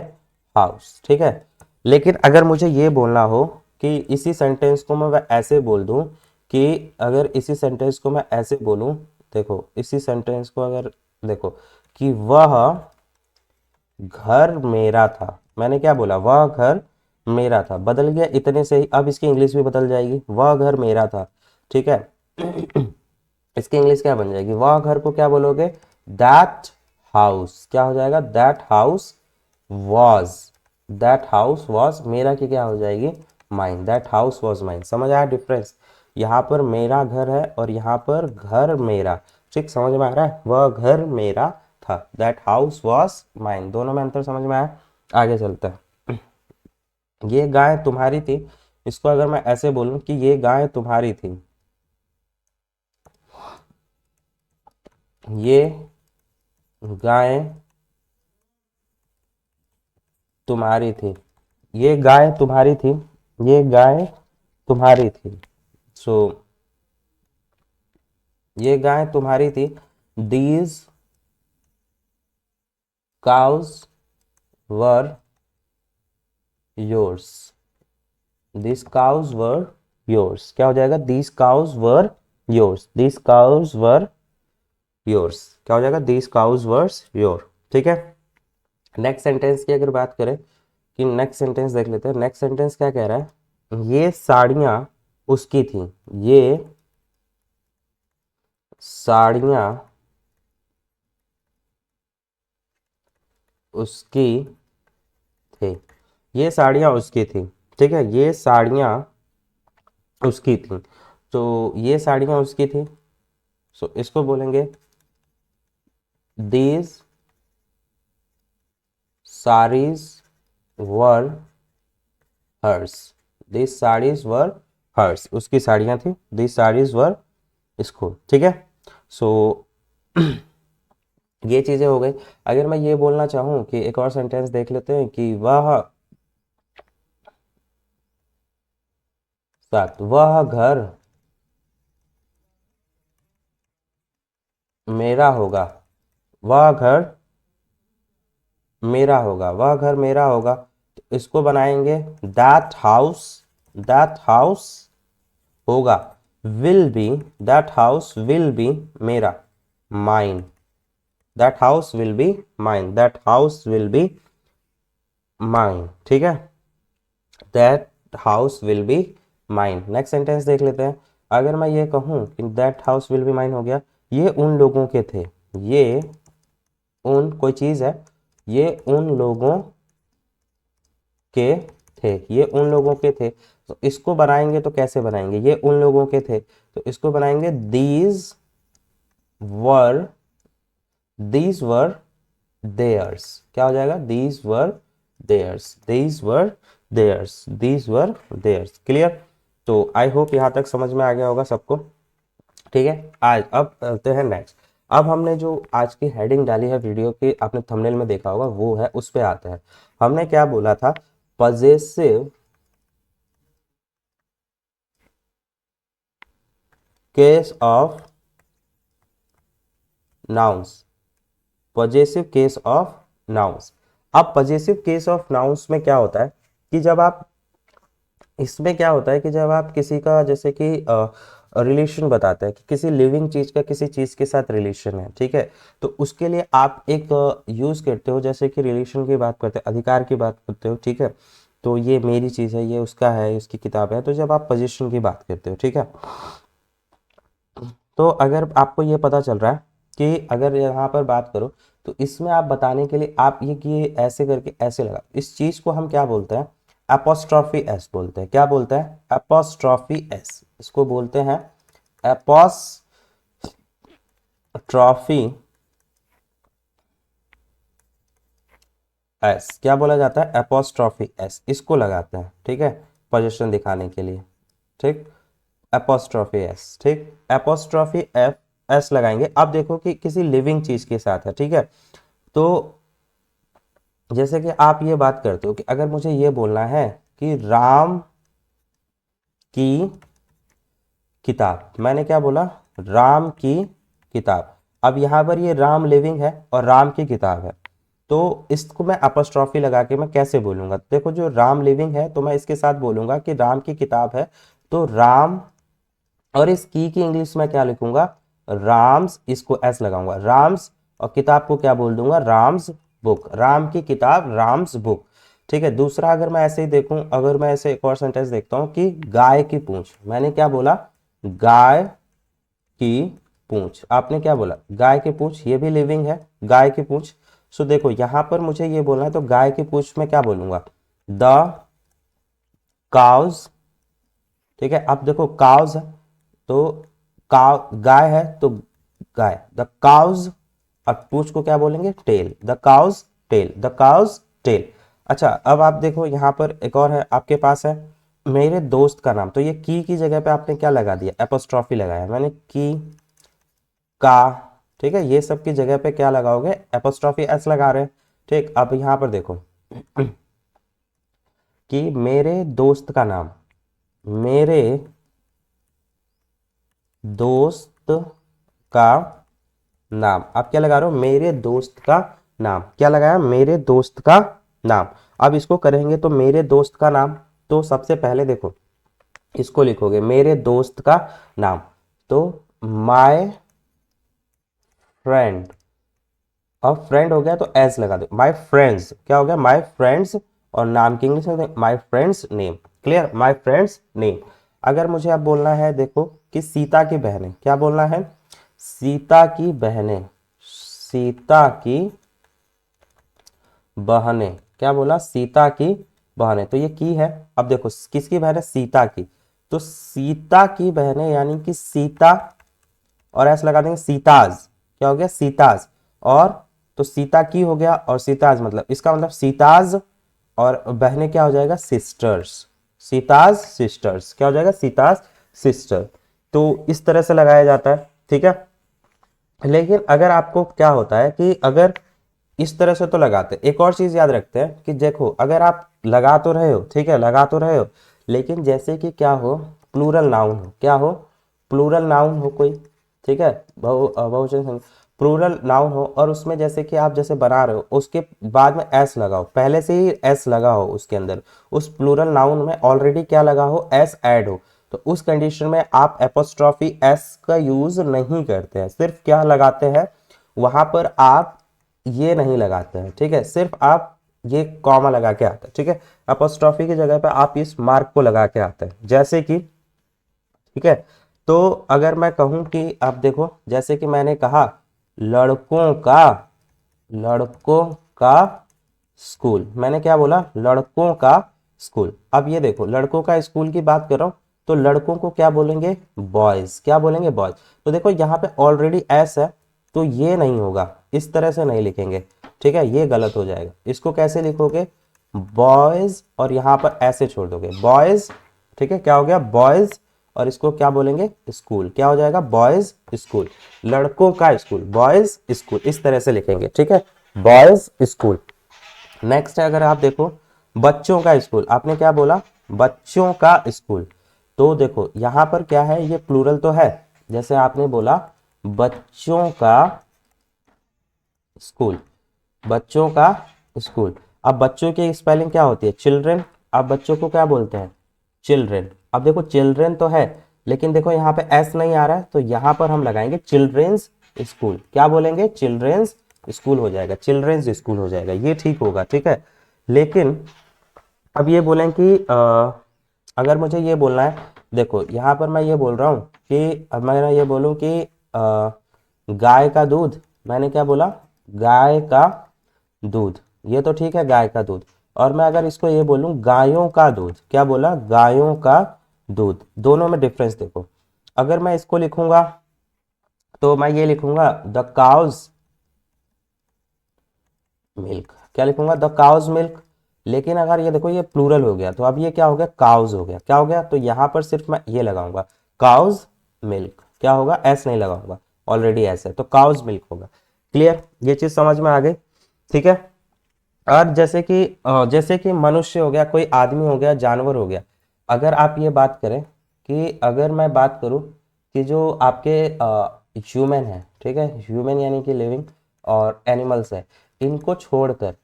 हाउस, ठीक है। लेकिन अगर मुझे ये बोलना हो कि इसी सेंटेंस को मैं ऐसे बोल दूं, कि अगर इसी सेंटेंस को मैं ऐसे बोलूं, देखो इसी सेंटेंस को अगर देखो कि वह घर मेरा था, मैंने क्या बोला, वह घर मेरा था, बदल गया इतने से ही, अब इसकी इंग्लिश भी बदल जाएगी, वह घर मेरा था, ठीक है। इसकी इंग्लिश क्या बन जाएगी, वह घर को क्या बोलोगे, दैट हाउस, क्या हो जाएगा, that house was, that house was मेरा की क्या हो जाएगी, mine, that house was mine. समझ आया डिफरेंस, यहाँ पर मेरा घर है और यहाँ पर घर मेरा, ठीक, समझ में आ रहा है, वह घर मेरा था, दैट हाउस वॉज माइन, दोनों में अंतर समझ में आया। आगे चलते हैं, ये गाय तुम्हारी थी, इसको अगर मैं ऐसे बोलूं कि ये गाय तुम्हारी थी, ये गाय तुम्हारी थी, ये गाय तुम्हारी थी, ये गाय तुम्हारी थी, सो ये गाय तुम्हारी थी, these cows were yours, this cows were yours, क्या हो जाएगा, this cows were yours, this cows were yours, क्या हो जाएगा, दिस काउज वर्स योर, ठीक है। नेक्स्ट सेंटेंस की अगर बात करें, कि नेक्स्ट सेंटेंस देख लेते हैं, नेक्स्ट सेंटेंस क्या कह रहा है, ये साड़ियां उसकी थी, ये साड़ियां उसकी थी, ये साड़ियां उसकी थी, ठीक है, ये साड़ियां उसकी थी, तो ये साड़ियां उसकी थी, सो इसको बोलेंगे these saris were hers, these saris were hers, उसकी साड़ियां थी, दीज साड़ीज वर इसको, ठीक है। सो ये चीजें हो गई। अगर मैं ये बोलना चाहूं कि एक और सेंटेंस देख लेते हैं, कि वह घर मेरा होगा, वह घर मेरा होगा, वह घर मेरा होगा, तो इसको बनाएंगे दैट हाउस होगा, will be, that house will be मेरा, mine, that house will be mine, that house will be mine, ठीक है, that house will be mine. Next sentence देख लेते हैं, अगर मैं ये कहूं कि that house will be mine हो गया, ये उन लोगों के थे, ये उन कोई चीज है, ये उन लोगों के थे, ये उन लोगों के थे, तो इसको बनाएंगे तो कैसे बनाएंगे, ये उन लोगों के थे, तो इसको बनाएंगे वर दीज वर देयर्स, क्या हो जाएगा, these were theirs, these were theirs, these were theirs. Clear, तो आई होप यहाँ तक समझ में आ गया होगा सबको, ठीक है। आज अब चलते हैं नेक्स्ट, अब हमने जो आज की हेडिंग डाली है वीडियो की, आपने थंबनेल में देखा होगा, वो है, उस पे आते हैं। हमने क्या बोला था, possessive case of nouns, possessive case of nouns. अब पजेसिव केस ऑफ नाउन्स में क्या होता है, कि जब आप, इसमें क्या होता है कि जब आप किसी का जैसे कि रिलेशन बताते हैं, कि किसी लिविंग चीज का किसी चीज के साथ रिलेशन है, ठीक है, तो उसके लिए आप एक यूज करते हो, जैसे कि रिलेशन की बात करते हैं, अधिकार की बात करते हो, ठीक है, तो ये मेरी चीज है, ये उसका है, उसकी किताब है, तो जब आप पोजीशन की बात करते हो, ठीक है, तो अगर आपको ये पता चल रहा है कि अगर यहाँ पर बात करो तो इसमें आप बताने के लिए आप ये कि ऐसे करके ऐसे लगा, इस चीज को हम क्या बोलते हैं, एपोस्ट्रॉफी एस बोलते हैं। क्या बोलते हैं? एपोस्ट्रॉफी एस, इसको बोलते हैं एपोस्ट्रॉफी एस। क्या बोला जाता है? एपोस्ट्रॉफी एस, इसको लगाते हैं, ठीक है, पोजीशन दिखाने के लिए, ठीक, एपोस्ट्रॉफी एस, ठीक, एपोस्ट्रॉफी एफ एस लगाएंगे। अब देखो कि किसी लिविंग चीज के साथ है, ठीक है। तो जैसे कि आप ये बात करते हो कि अगर मुझे ये बोलना है कि राम की किताब, मैंने क्या बोला? राम की किताब। अब यहाँ पर ये राम लिविंग है और राम की किताब है, तो इसको मैं अपस्ट्रॉफी लगा के मैं कैसे बोलूंगा? देखो, जो राम लिविंग है तो मैं इसके साथ बोलूंगा कि राम की किताब है, तो राम, और इस की इंग्लिश में क्या लिखूंगा? राम्स, इसको एस लगाऊंगा, राम्स, और किताब को क्या बोल दूंगा? राम्स बुक, राम की किताब, राम्स बुक, ठीक है। दूसरा अगर मैं ऐसे ही देखूं, अगर मैं ऐसे एक और सेंटेंस देखता हूं कि गाय की पूंछ, मैंने क्या बोला? गाय की पूंछ। आपने क्या बोला? गाय की पूंछ, ये भी लिविंग है, गाय की पूंछ। सो देखो यहां पर मुझे ये बोलना है तो गाय की पूंछ में क्या बोलूंगा? द काउज, ठीक है। अब देखो काउज है तो काउ, गाय है तो गाय, द काउज, और पूंछ को क्या बोलेंगे? Tail, the cow's tail, the cow's tail. अच्छा, अब आप देखो यहाँ पर एक और है आपके पास है, मेरे दोस्त का नाम। तो ये की जगह पे आपने क्या लगा दिया? एपोस्ट्रॉफी लगाया मैंने, की का, ठीक है। ये सब की जगह पे क्या लगाओगे? एपोस्ट्रॉफी एस लगा रहे हैं, ठीक। अब यहाँ पर देखो कि मेरे दोस्त का नाम, मेरे दोस्त का नाम, आप क्या लगा रहे हो? मेरे दोस्त का नाम। क्या लगाया? मेरे दोस्त का नाम। अब इसको करेंगे तो मेरे दोस्त का नाम, तो सबसे पहले देखो इसको लिखोगे मेरे दोस्त का नाम, तो माय फ्रेंड, और फ्रेंड हो गया तो एस लगा दो, माय फ्रेंड्स, क्या हो गया? माय फ्रेंड्स, और नाम की इंग्लिश में my friends name, clear, my friends name. अगर मुझे अब बोलना है देखो कि सीता की बहनें, क्या बोलना है? सीता की बहनें, सीता की बहनें, क्या बोला? सीता की बहनें, तो ये की है। अब देखो किसकी बहन है? सीता की, तो सीता की बहनें यानी कि सीता, और ऐसे लगा देंगे सीताज, क्या हो गया? सीताज, और तो सीता की हो गया और सीताज, मतलब इसका मतलब सीताज, और बहनें क्या हो जाएगा? सिस्टर्स, सीताज सिस्टर्स, क्या हो जाएगा? सीताज सिस्टर। तो इस तरह से लगाया जाता है, ठीक है। लेकिन अगर आपको क्या होता है कि अगर इस तरह से तो लगाते, एक और चीज याद रखते हैं कि देखो अगर आप लगा तो रहे हो, ठीक है, लगा तो रहे हो, लेकिन जैसे कि क्या हो? प्लूरल नाउन हो, क्या हो? प्लूरल नाउन हो कोई, ठीक है, बहुवचन प्लूरल नाउन हो, और उसमें जैसे कि आप जैसे बना रहे हो उसके बाद में एस लगाओ, पहले से ही एस लगा हो उसके अंदर, उस प्लूरल नाउन में ऑलरेडी क्या लगा हो? एस ऐड हो, तो उस कंडीशन में आप एपोस्ट्रॉफी एस का यूज नहीं करते हैं, सिर्फ क्या लगाते हैं वहां पर? आप ये नहीं लगाते हैं, ठीक है, सिर्फ आप ये कॉमा लगा के आते हैं, ठीक है। अपोस्ट्रॉफी की जगह पे आप इस मार्क को लगा के आते हैं, जैसे कि, ठीक है। तो अगर मैं कहूं कि आप देखो, जैसे कि मैंने कहा लड़कों का, लड़कों का स्कूल, मैंने क्या बोला? लड़कों का स्कूल। अब ये देखो लड़कों का स्कूल की बात कर रहा हूं, तो लड़कों को क्या बोलेंगे? बॉयज, क्या बोलेंगे? बॉयज। तो देखो यहाँ पे ऑलरेडी एस है, तो ये नहीं होगा, इस तरह से नहीं लिखेंगे, ठीक है, ये गलत हो जाएगा। इसको कैसे लिखोगे? बॉयज, और यहाँ पर ऐसे छोड़ दोगे बॉयज, ठीक है, क्या हो गया? बॉयज, और इसको क्या बोलेंगे? स्कूल, क्या हो जाएगा? बॉयज स्कूल, लड़कों का स्कूल, बॉयज स्कूल, इस तरह से लिखेंगे, ठीक है, बॉयज स्कूल। नेक्स्ट है, अगर आप देखो बच्चों का स्कूल, आपने क्या बोला? बच्चों का स्कूल। तो देखो यहां पर क्या है? ये प्लूरल तो है, जैसे आपने बोला बच्चों का स्कूल, बच्चों का स्कूल। अब बच्चों की स्पेलिंग क्या होती है? चिल्ड्रन। अब बच्चों को क्या बोलते हैं? चिल्ड्रन। अब देखो चिल्ड्रन तो है, लेकिन देखो यहाँ पे एस नहीं आ रहा है, तो यहाँ पर हम लगाएंगे चिल्ड्रेंस स्कूल, क्या बोलेंगे? चिल्ड्रेंस स्कूल हो जाएगा, चिल्ड्रेंस स्कूल हो जाएगा, ये ठीक होगा, ठीक है। लेकिन अब ये बोलें कि अगर मुझे ये बोलना है देखो यहाँ पर मैं ये बोल रहा हूँ कि अब मैं ये बोलूँ कि गाय का दूध, मैंने क्या बोला, गाय का दूध, ये तो ठीक है गाय का दूध। और मैं अगर इसको ये बोलूँ गायों का दूध, क्या बोला, गायों का दूध, दोनों में डिफरेंस देखो। अगर मैं इसको लिखूंगा तो मैं ये लिखूंगा द काउज मिल्क, क्या लिखूंगा, द काउज मिल्क। लेकिन अगर ये देखो ये प्लूरल हो गया तो अब ये क्या हो गया, काउज हो गया, क्या हो गया, तो यहां पर सिर्फ मैं ये लगाऊंगा काउज मिल्क, क्या होगा, एस नहीं लगाऊंगा, ऑलरेडी एस है तो काउज मिल्क होगा। क्लियर, ये चीज समझ में आ गई, ठीक है। और जैसे कि मनुष्य हो गया, कोई आदमी हो गया, जानवर हो गया, अगर आप ये बात करें कि अगर मैं बात करूं कि जो आपके ह्यूमन है, ठीक है, ह्यूमन यानी कि लिविंग और एनिमल्स है, इनको छोड़कर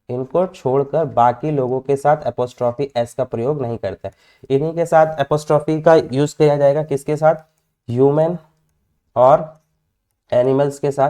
इनको छोड़कर बाकी लोगों के साथ एपोस्ट्रॉफी एस का प्रयोग नहीं करते। इन्हीं के साथ एपोस्ट्रॉफी का यूज किया जाएगा, किसके साथ, ह्यूमन और एनिमल्स के साथ,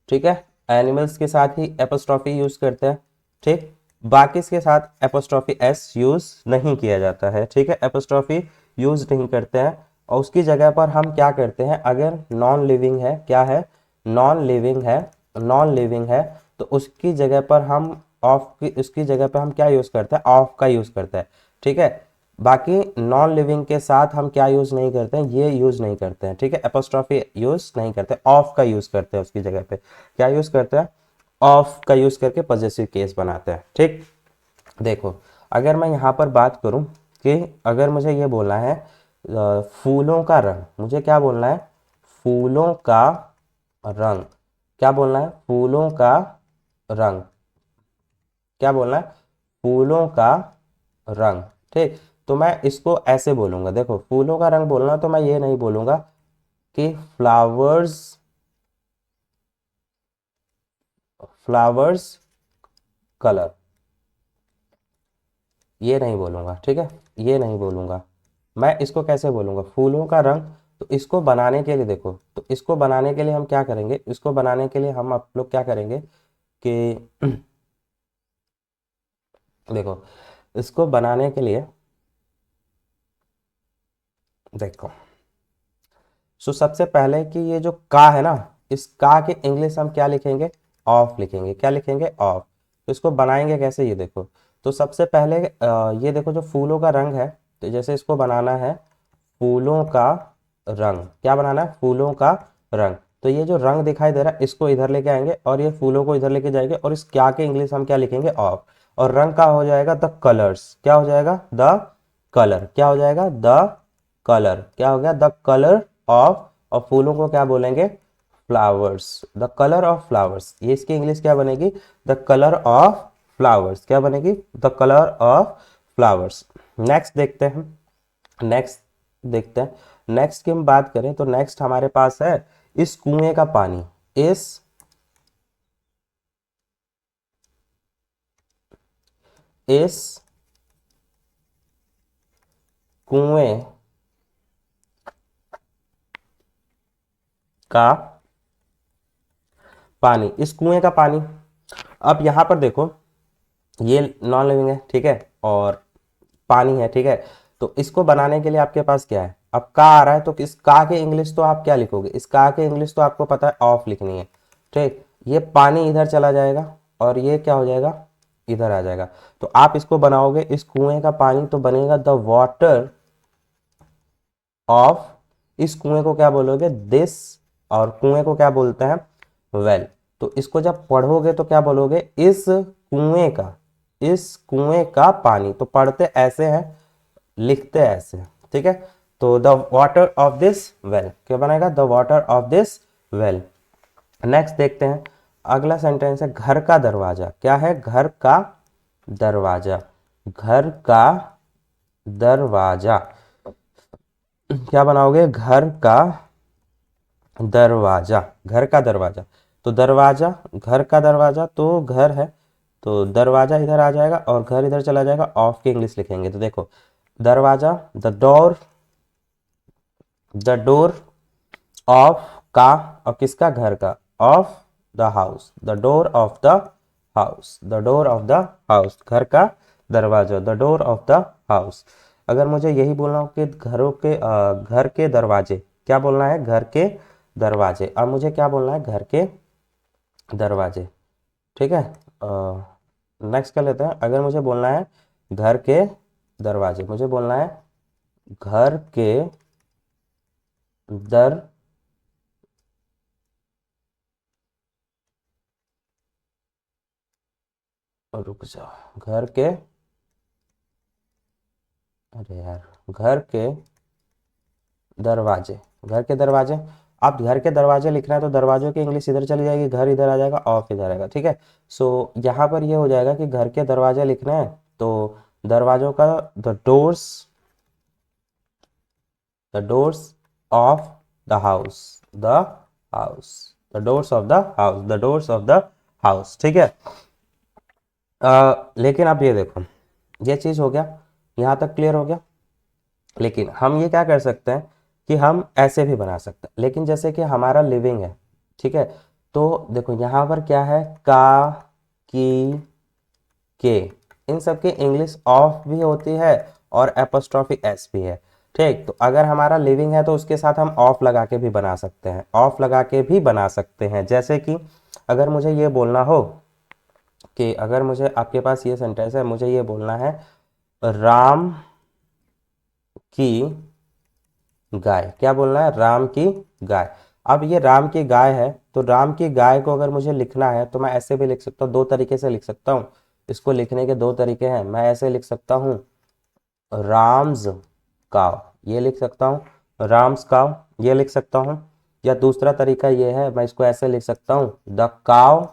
ठीक है, एनिमल्स के साथ ही एपोस्ट्रॉफी यूज करते हैं, ठीक। बाकी के साथ एपोस्ट्रॉफी एस यूज नहीं किया जाता है, ठीक है, एपोस्ट्रॉफी यूज नहीं करते हैं। और उसकी जगह पर हम क्या करते हैं, अगर नॉन लिविंग है, क्या है, नॉन लिविंग है, नॉन लिविंग है, तो उसकी जगह पर हम उसकी जगह पर हम क्या यूज करते हैं, ऑफ का यूज करते हैं, ठीक है। बाकी नॉन लिविंग के साथ हम क्या यूज नहीं करते हैं, ये यूज नहीं करते हैं, ठीक है, एपोस्ट्रॉफी यूज नहीं करते, ऑफ का यूज करते हैं, उसकी जगह पे क्या यूज करते हैं, ऑफ का यूज करके पॉजेसिव केस बनाते हैं, ठीक। देखो अगर मैं यहाँ पर बात करूँ कि अगर मुझे ये बोलना है फूलों का रंग, मुझे क्या बोलना है, फूलों का रंग, क्या बोलना है, फूलों का रंग, क्या बोलना है, फूलों का रंग, ठीक। तो मैं इसको ऐसे बोलूंगा, देखो फूलों का रंग बोलना तो मैं ये नहीं बोलूंगा कि फ्लावर्स फ्लावर्स कलर, ये नहीं बोलूंगा, ठीक है, ये नहीं बोलूंगा। मैं इसको कैसे बोलूंगा, फूलों का रंग। तो इसको बनाने के लिए देखो, तो इसको बनाने के लिए हम क्या करेंगे, इसको बनाने के लिए हम आप लोग क्या करेंगे कि देखो इसको बनाने के लिए देखो, सो सबसे पहले कि ये जो का है ना, इस का के इंग्लिश हम क्या लिखेंगे, ऑफ लिखेंगे, क्या लिखेंगे, ऑफ। तो इसको बनाएंगे कैसे, ये देखो। तो सबसे पहले ये देखो जो फूलों का रंग है, तो जैसे इसको बनाना है फूलों का रंग, क्या बनाना है, फूलों का रंग। तो ये जो रंग दिखाई दे रहा है इसको इधर लेके आएंगे और ये फूलों को इधर लेके जाएंगे और इस क्या के इंग्लिश हम क्या लिखेंगे, ऑफ। और रंग का हो जाएगा द कलर्स, क्या हो जाएगा, द कलर, क्या हो जाएगा, द कलर, क्या हो गया, द कलर ऑफ। और फूलों को क्या बोलेंगे, flowers, the colour of flowers. ये इसकी इंग्लिश क्या बनेगी, द कलर ऑफ फ्लावर्स, क्या बनेगी, the colour of flowers. Next देखते हैं, नेक्स्ट देखते हैं, नेक्स्ट की हम बात करें तो नेक्स्ट हमारे पास है इस कुएं का पानी, इस कुएं का पानी, इस कुएं का पानी। अब यहां पर देखो ये नॉन लिविंग है, ठीक है, और पानी है, ठीक है। तो इसको बनाने के लिए आपके पास क्या है, अब का आ रहा है तो इस का के इंग्लिश तो आप क्या लिखोगे, इस का के इंग्लिश तो आपको पता है ऑफ लिखनी है, ठीक। ये पानी इधर चला जाएगा और ये क्या हो जाएगा, इधर आ जाएगा। तो आप इसको बनाओगे इस कुएं का पानी, तो बनेगा द वाटर ऑफ, इस कुएं को क्या बोलोगे, दिस, और कुएं को क्या बोलते हैं, वेल। तो इसको जब पढ़ोगे तो क्या बोलोगे, इस कुएं का पानी। तो पढ़ते ऐसे हैं, लिखते ऐसे हैं, ठीक है। तो the water of this well, क्या बनेगा, the water of this well. Next देखते हैं, अगला सेंटेंस है घर का दरवाजा, क्या है, घर का दरवाजा, घर का दरवाजा, क्या बनाओगे, घर का दरवाजा, घर का दरवाजा। तो दरवाजा, घर का दरवाजा, तो घर है, तो दरवाजा इधर आ जाएगा और घर इधर चला जाएगा, ऑफ की इंग्लिश लिखेंगे। तो देखो दरवाजा, द डोर ऑफ का, और किसका, घर का, of the house, the door of the house, the door of the house, घर का दरवाजा, the door of the house. अगर मुझे यही बोलना हो कि घर के दरवाजे, क्या बोलना है, घर के दरवाजे। अब मुझे क्या बोलना है, घर के दरवाजे, ठीक है। नेक्स्ट कर लेते हैं। अगर मुझे बोलना है घर के दरवाजे, मुझे बोलना है घर के दर रुक जाओ, घर के, अरे यार, घर के दरवाजे, घर के दरवाजे। आप घर के दरवाजे लिखना है तो दरवाजों की इंग्लिश इधर चली जाएगी, घर इधर आ जाएगा, ऑफ इधर आएगा, ठीक है। सो यहाँ पर ये हो जाएगा कि घर के दरवाजे लिखना है तो दरवाजों का the doors of the house, the house, the doors of the house, the doors of the house, ठीक है। लेकिन अब ये देखो, ये चीज़ हो गया, यहाँ तक क्लियर हो गया। लेकिन हम ये क्या कर सकते हैं कि हम ऐसे भी बना सकते हैं, लेकिन जैसे कि हमारा लिविंग है, ठीक है। तो देखो यहाँ पर क्या है, का, की, के, इन सब की इंग्लिश ऑफ भी होती है और एपोस्ट्रॉफी एस भी है, ठीक। तो अगर हमारा लिविंग है तो उसके साथ हम ऑफ लगा के भी बना सकते हैं, ऑफ लगा के भी बना सकते हैं। जैसे कि अगर मुझे ये बोलना हो कि अगर मुझे, आपके पास ये सेंटेंस है, मुझे ये बोलना है राम की गाय, क्या बोलना है, राम की गाय। अब ये राम की गाय है, तो राम की गाय को अगर मुझे लिखना है तो मैं ऐसे भी लिख सकता हूँ, दो तरीके से लिख सकता हूँ। इसको लिखने के दो तरीके हैं, मैं ऐसे लिख सकता हूँ राम्स काव, ये लिख सकता हूँ राम्स काव, ये लिख सकता हूँ। या दूसरा तरीका ये है, मैं इसको ऐसे लिख सकता हूँ द काव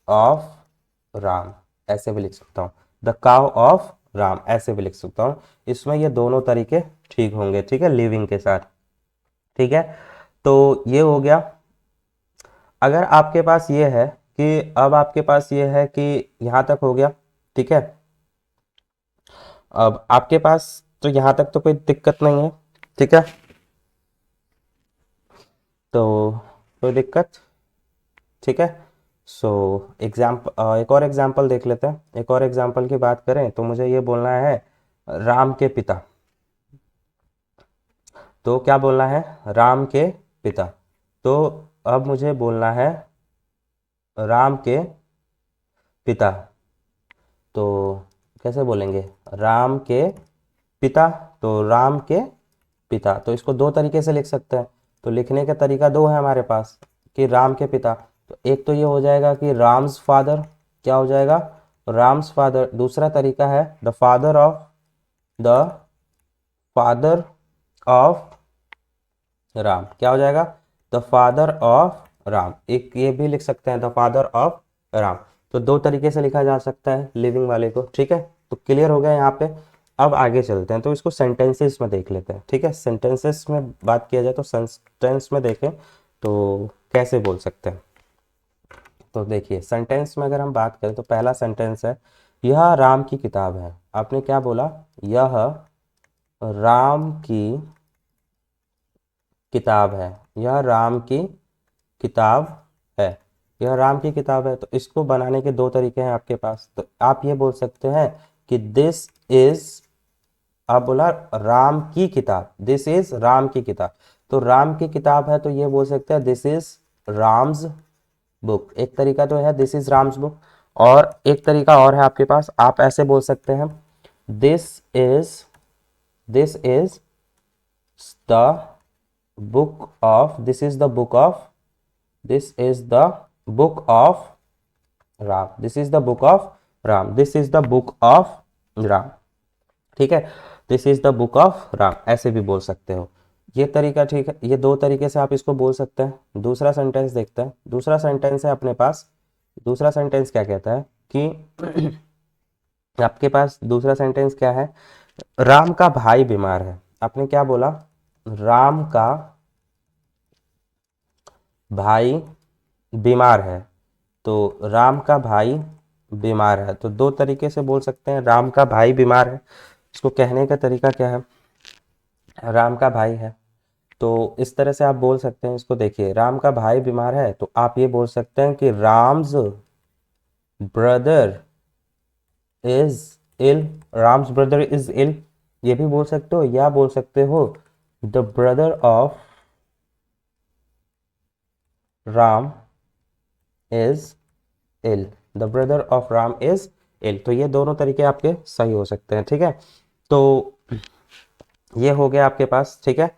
ऑफ राम, ऐसे भी लिख सकता हूँ द काव ऑफ राम, ऐसे भी लिख सकता हूँ। इसमें ये दोनों तरीके ठीक होंगे, ठीक है, लिविंग के साथ, ठीक है। तो ये हो गया। अगर आपके पास ये है कि, अब आपके पास ये है कि यहाँ तक हो गया, ठीक है। अब आपके पास तो यहाँ तक तो कोई दिक्कत नहीं है, ठीक है। तो कोई दिक्कत, ठीक है। सो एग्जाम्पल, एक और एग्जाम्पल देख लेते हैं। एक और एग्जाम्पल की बात करें तो मुझे ये बोलना है राम के पिता, तो क्या बोलना है, राम के पिता। तो अब मुझे बोलना है राम के पिता, तो कैसे बोलेंगे, राम के पिता, तो राम के पिता, तो इसको दो तरीके से लिख सकते हैं। तो लिखने का तरीका दो है हमारे पास कि राम के पिता, तो एक तो ये हो जाएगा कि राम्स फादर, क्या हो जाएगा, राम्स फादर। दूसरा तरीका है द फादर ऑफ राम, क्या हो जाएगा, द फादर ऑफ राम, एक ये भी लिख सकते हैं द फादर ऑफ राम। तो दो तरीके से लिखा जा सकता है लिविंग वाले को, ठीक है। तो क्लियर हो गया यहाँ पे। अब आगे चलते हैं, तो इसको सेंटेंसेस में देख लेते हैं, ठीक है। सेंटेंसेस में बात किया जाए तो सेंटेंस में देखें तो कैसे बोल सकते हैं। तो देखिए, सेंटेंस में अगर हम बात करें तो पहला सेंटेंस है यह राम की किताब है। आपने क्या बोला, यह राम की किताब है, यह राम की किताब है, यह राम की किताब है। तो इसको बनाने के दो तरीके हैं आपके पास। तो आप ये बोल सकते हैं कि दिस इज, आप बोला राम की किताब, दिस इज राम की किताब। तो राम की किताब है तो ये बोल सकते हैं दिस इज राम्स बुक, एक तरीका तो है दिस इज राम्स बुक। और एक तरीका और है आपके पास, आप ऐसे बोल सकते हैं this is the book of, this is the book of, this is the book of Ram, this is the book of Ram, this is the book of Ram, ठीक है। This is the book of Ram, ऐसे भी बोल सकते हो, ये तरीका ठीक है। ये दो तरीके से आप इसको बोल सकते हैं। दूसरा सेंटेंस देखते हैं। दूसरा सेंटेंस है अपने पास, दूसरा सेंटेंस क्या कहता है कि आपके पास दूसरा सेंटेंस क्या है, राम का भाई बीमार है। आपने क्या बोला, राम का भाई बीमार है, तो राम का भाई बीमार है, तो दो तरीके से बोल सकते हैं राम का भाई बीमार है। इसको कहने का तरीका क्या है, राम का भाई है, तो इस तरह से आप बोल सकते हैं इसको। देखिए, राम का भाई बीमार है तो आप ये बोल सकते हैं कि Ram's brother is ill, Ram's brother is ill, ये भी बोल सकते हो, या बोल सकते हो the brother of Ram is ill, the brother of Ram is ill. तो ये दोनों तरीके आपके सही हो सकते हैं, ठीक है। तो ये हो गया आपके पास, ठीक है।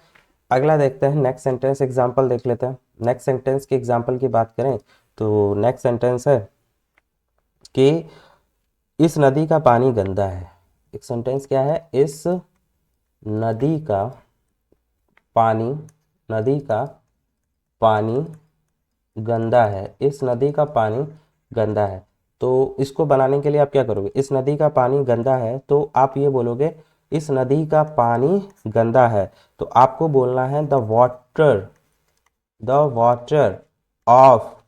अगला देखते हैं, नेक्स्ट सेंटेंस एग्जांपल देख लेते हैं। नेक्स्ट सेंटेंस के एग्जांपल की बात करें तो नेक्स्ट सेंटेंस है कि इस नदी का पानी गंदा है। एक सेंटेंस क्या है, इस नदी का पानी, नदी का पानी गंदा है, इस नदी का पानी गंदा है। तो इसको बनाने के लिए आप क्या करोगे, इस नदी का पानी गंदा है तो आप ये बोलोगे इस नदी का पानी गंदा है, तो आपको बोलना है the water of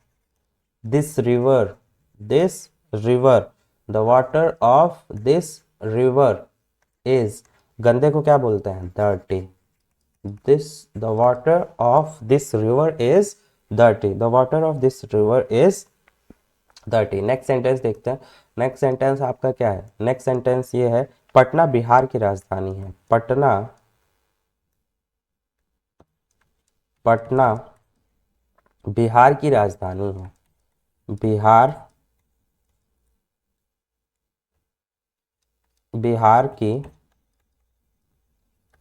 this river, this river, the water of this river is, गंदे को क्या बोलते हैं, dirty, this, the water of this river is dirty, the water of this river is dirty. Next sentence देखते हैं। नेक्स्ट सेंटेंस आपका क्या है, नेक्स्ट सेंटेंस ये है, पटना बिहार की राजधानी है, पटना, पटना बिहार की राजधानी है, बिहार, बिहार की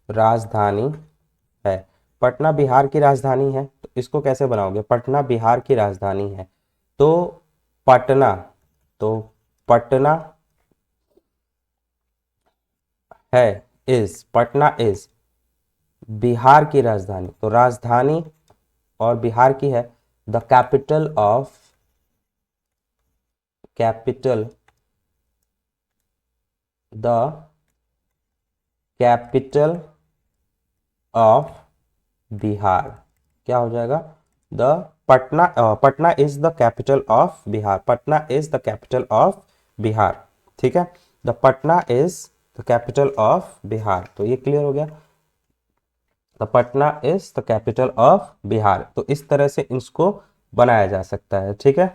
राजधानी है। पटना बिहार की राजधानी है तो इसको कैसे बनाओगे, पटना बिहार की राजधानी है तो पटना, तो पटना है, इज, पटना इज बिहार की राजधानी, तो राजधानी और बिहार की है, the capital of, capital, the capital of Bihar, क्या हो जाएगा, the Patna, Patna is the capital of Bihar, Patna is the capital of Bihar, ठीक है। The Patna is the capital of Bihar, तो ये क्लियर हो गया, the Patna is the capital of Bihar. तो इस तरह से इसको बनाया जा सकता है, ठीक है।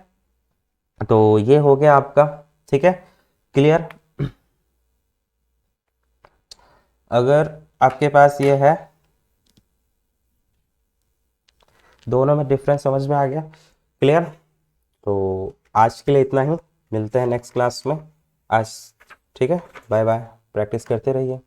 तो ये हो गया आपका, ठीक है, क्लियर। अगर आपके पास ये है, दोनों में डिफरेंस समझ में आ गया, क्लियर। तो आज के लिए इतना ही, मिलते हैं नेक्स्ट क्लास में आज, ठीक है, बाय बाय, प्रैक्टिस करते रहिए।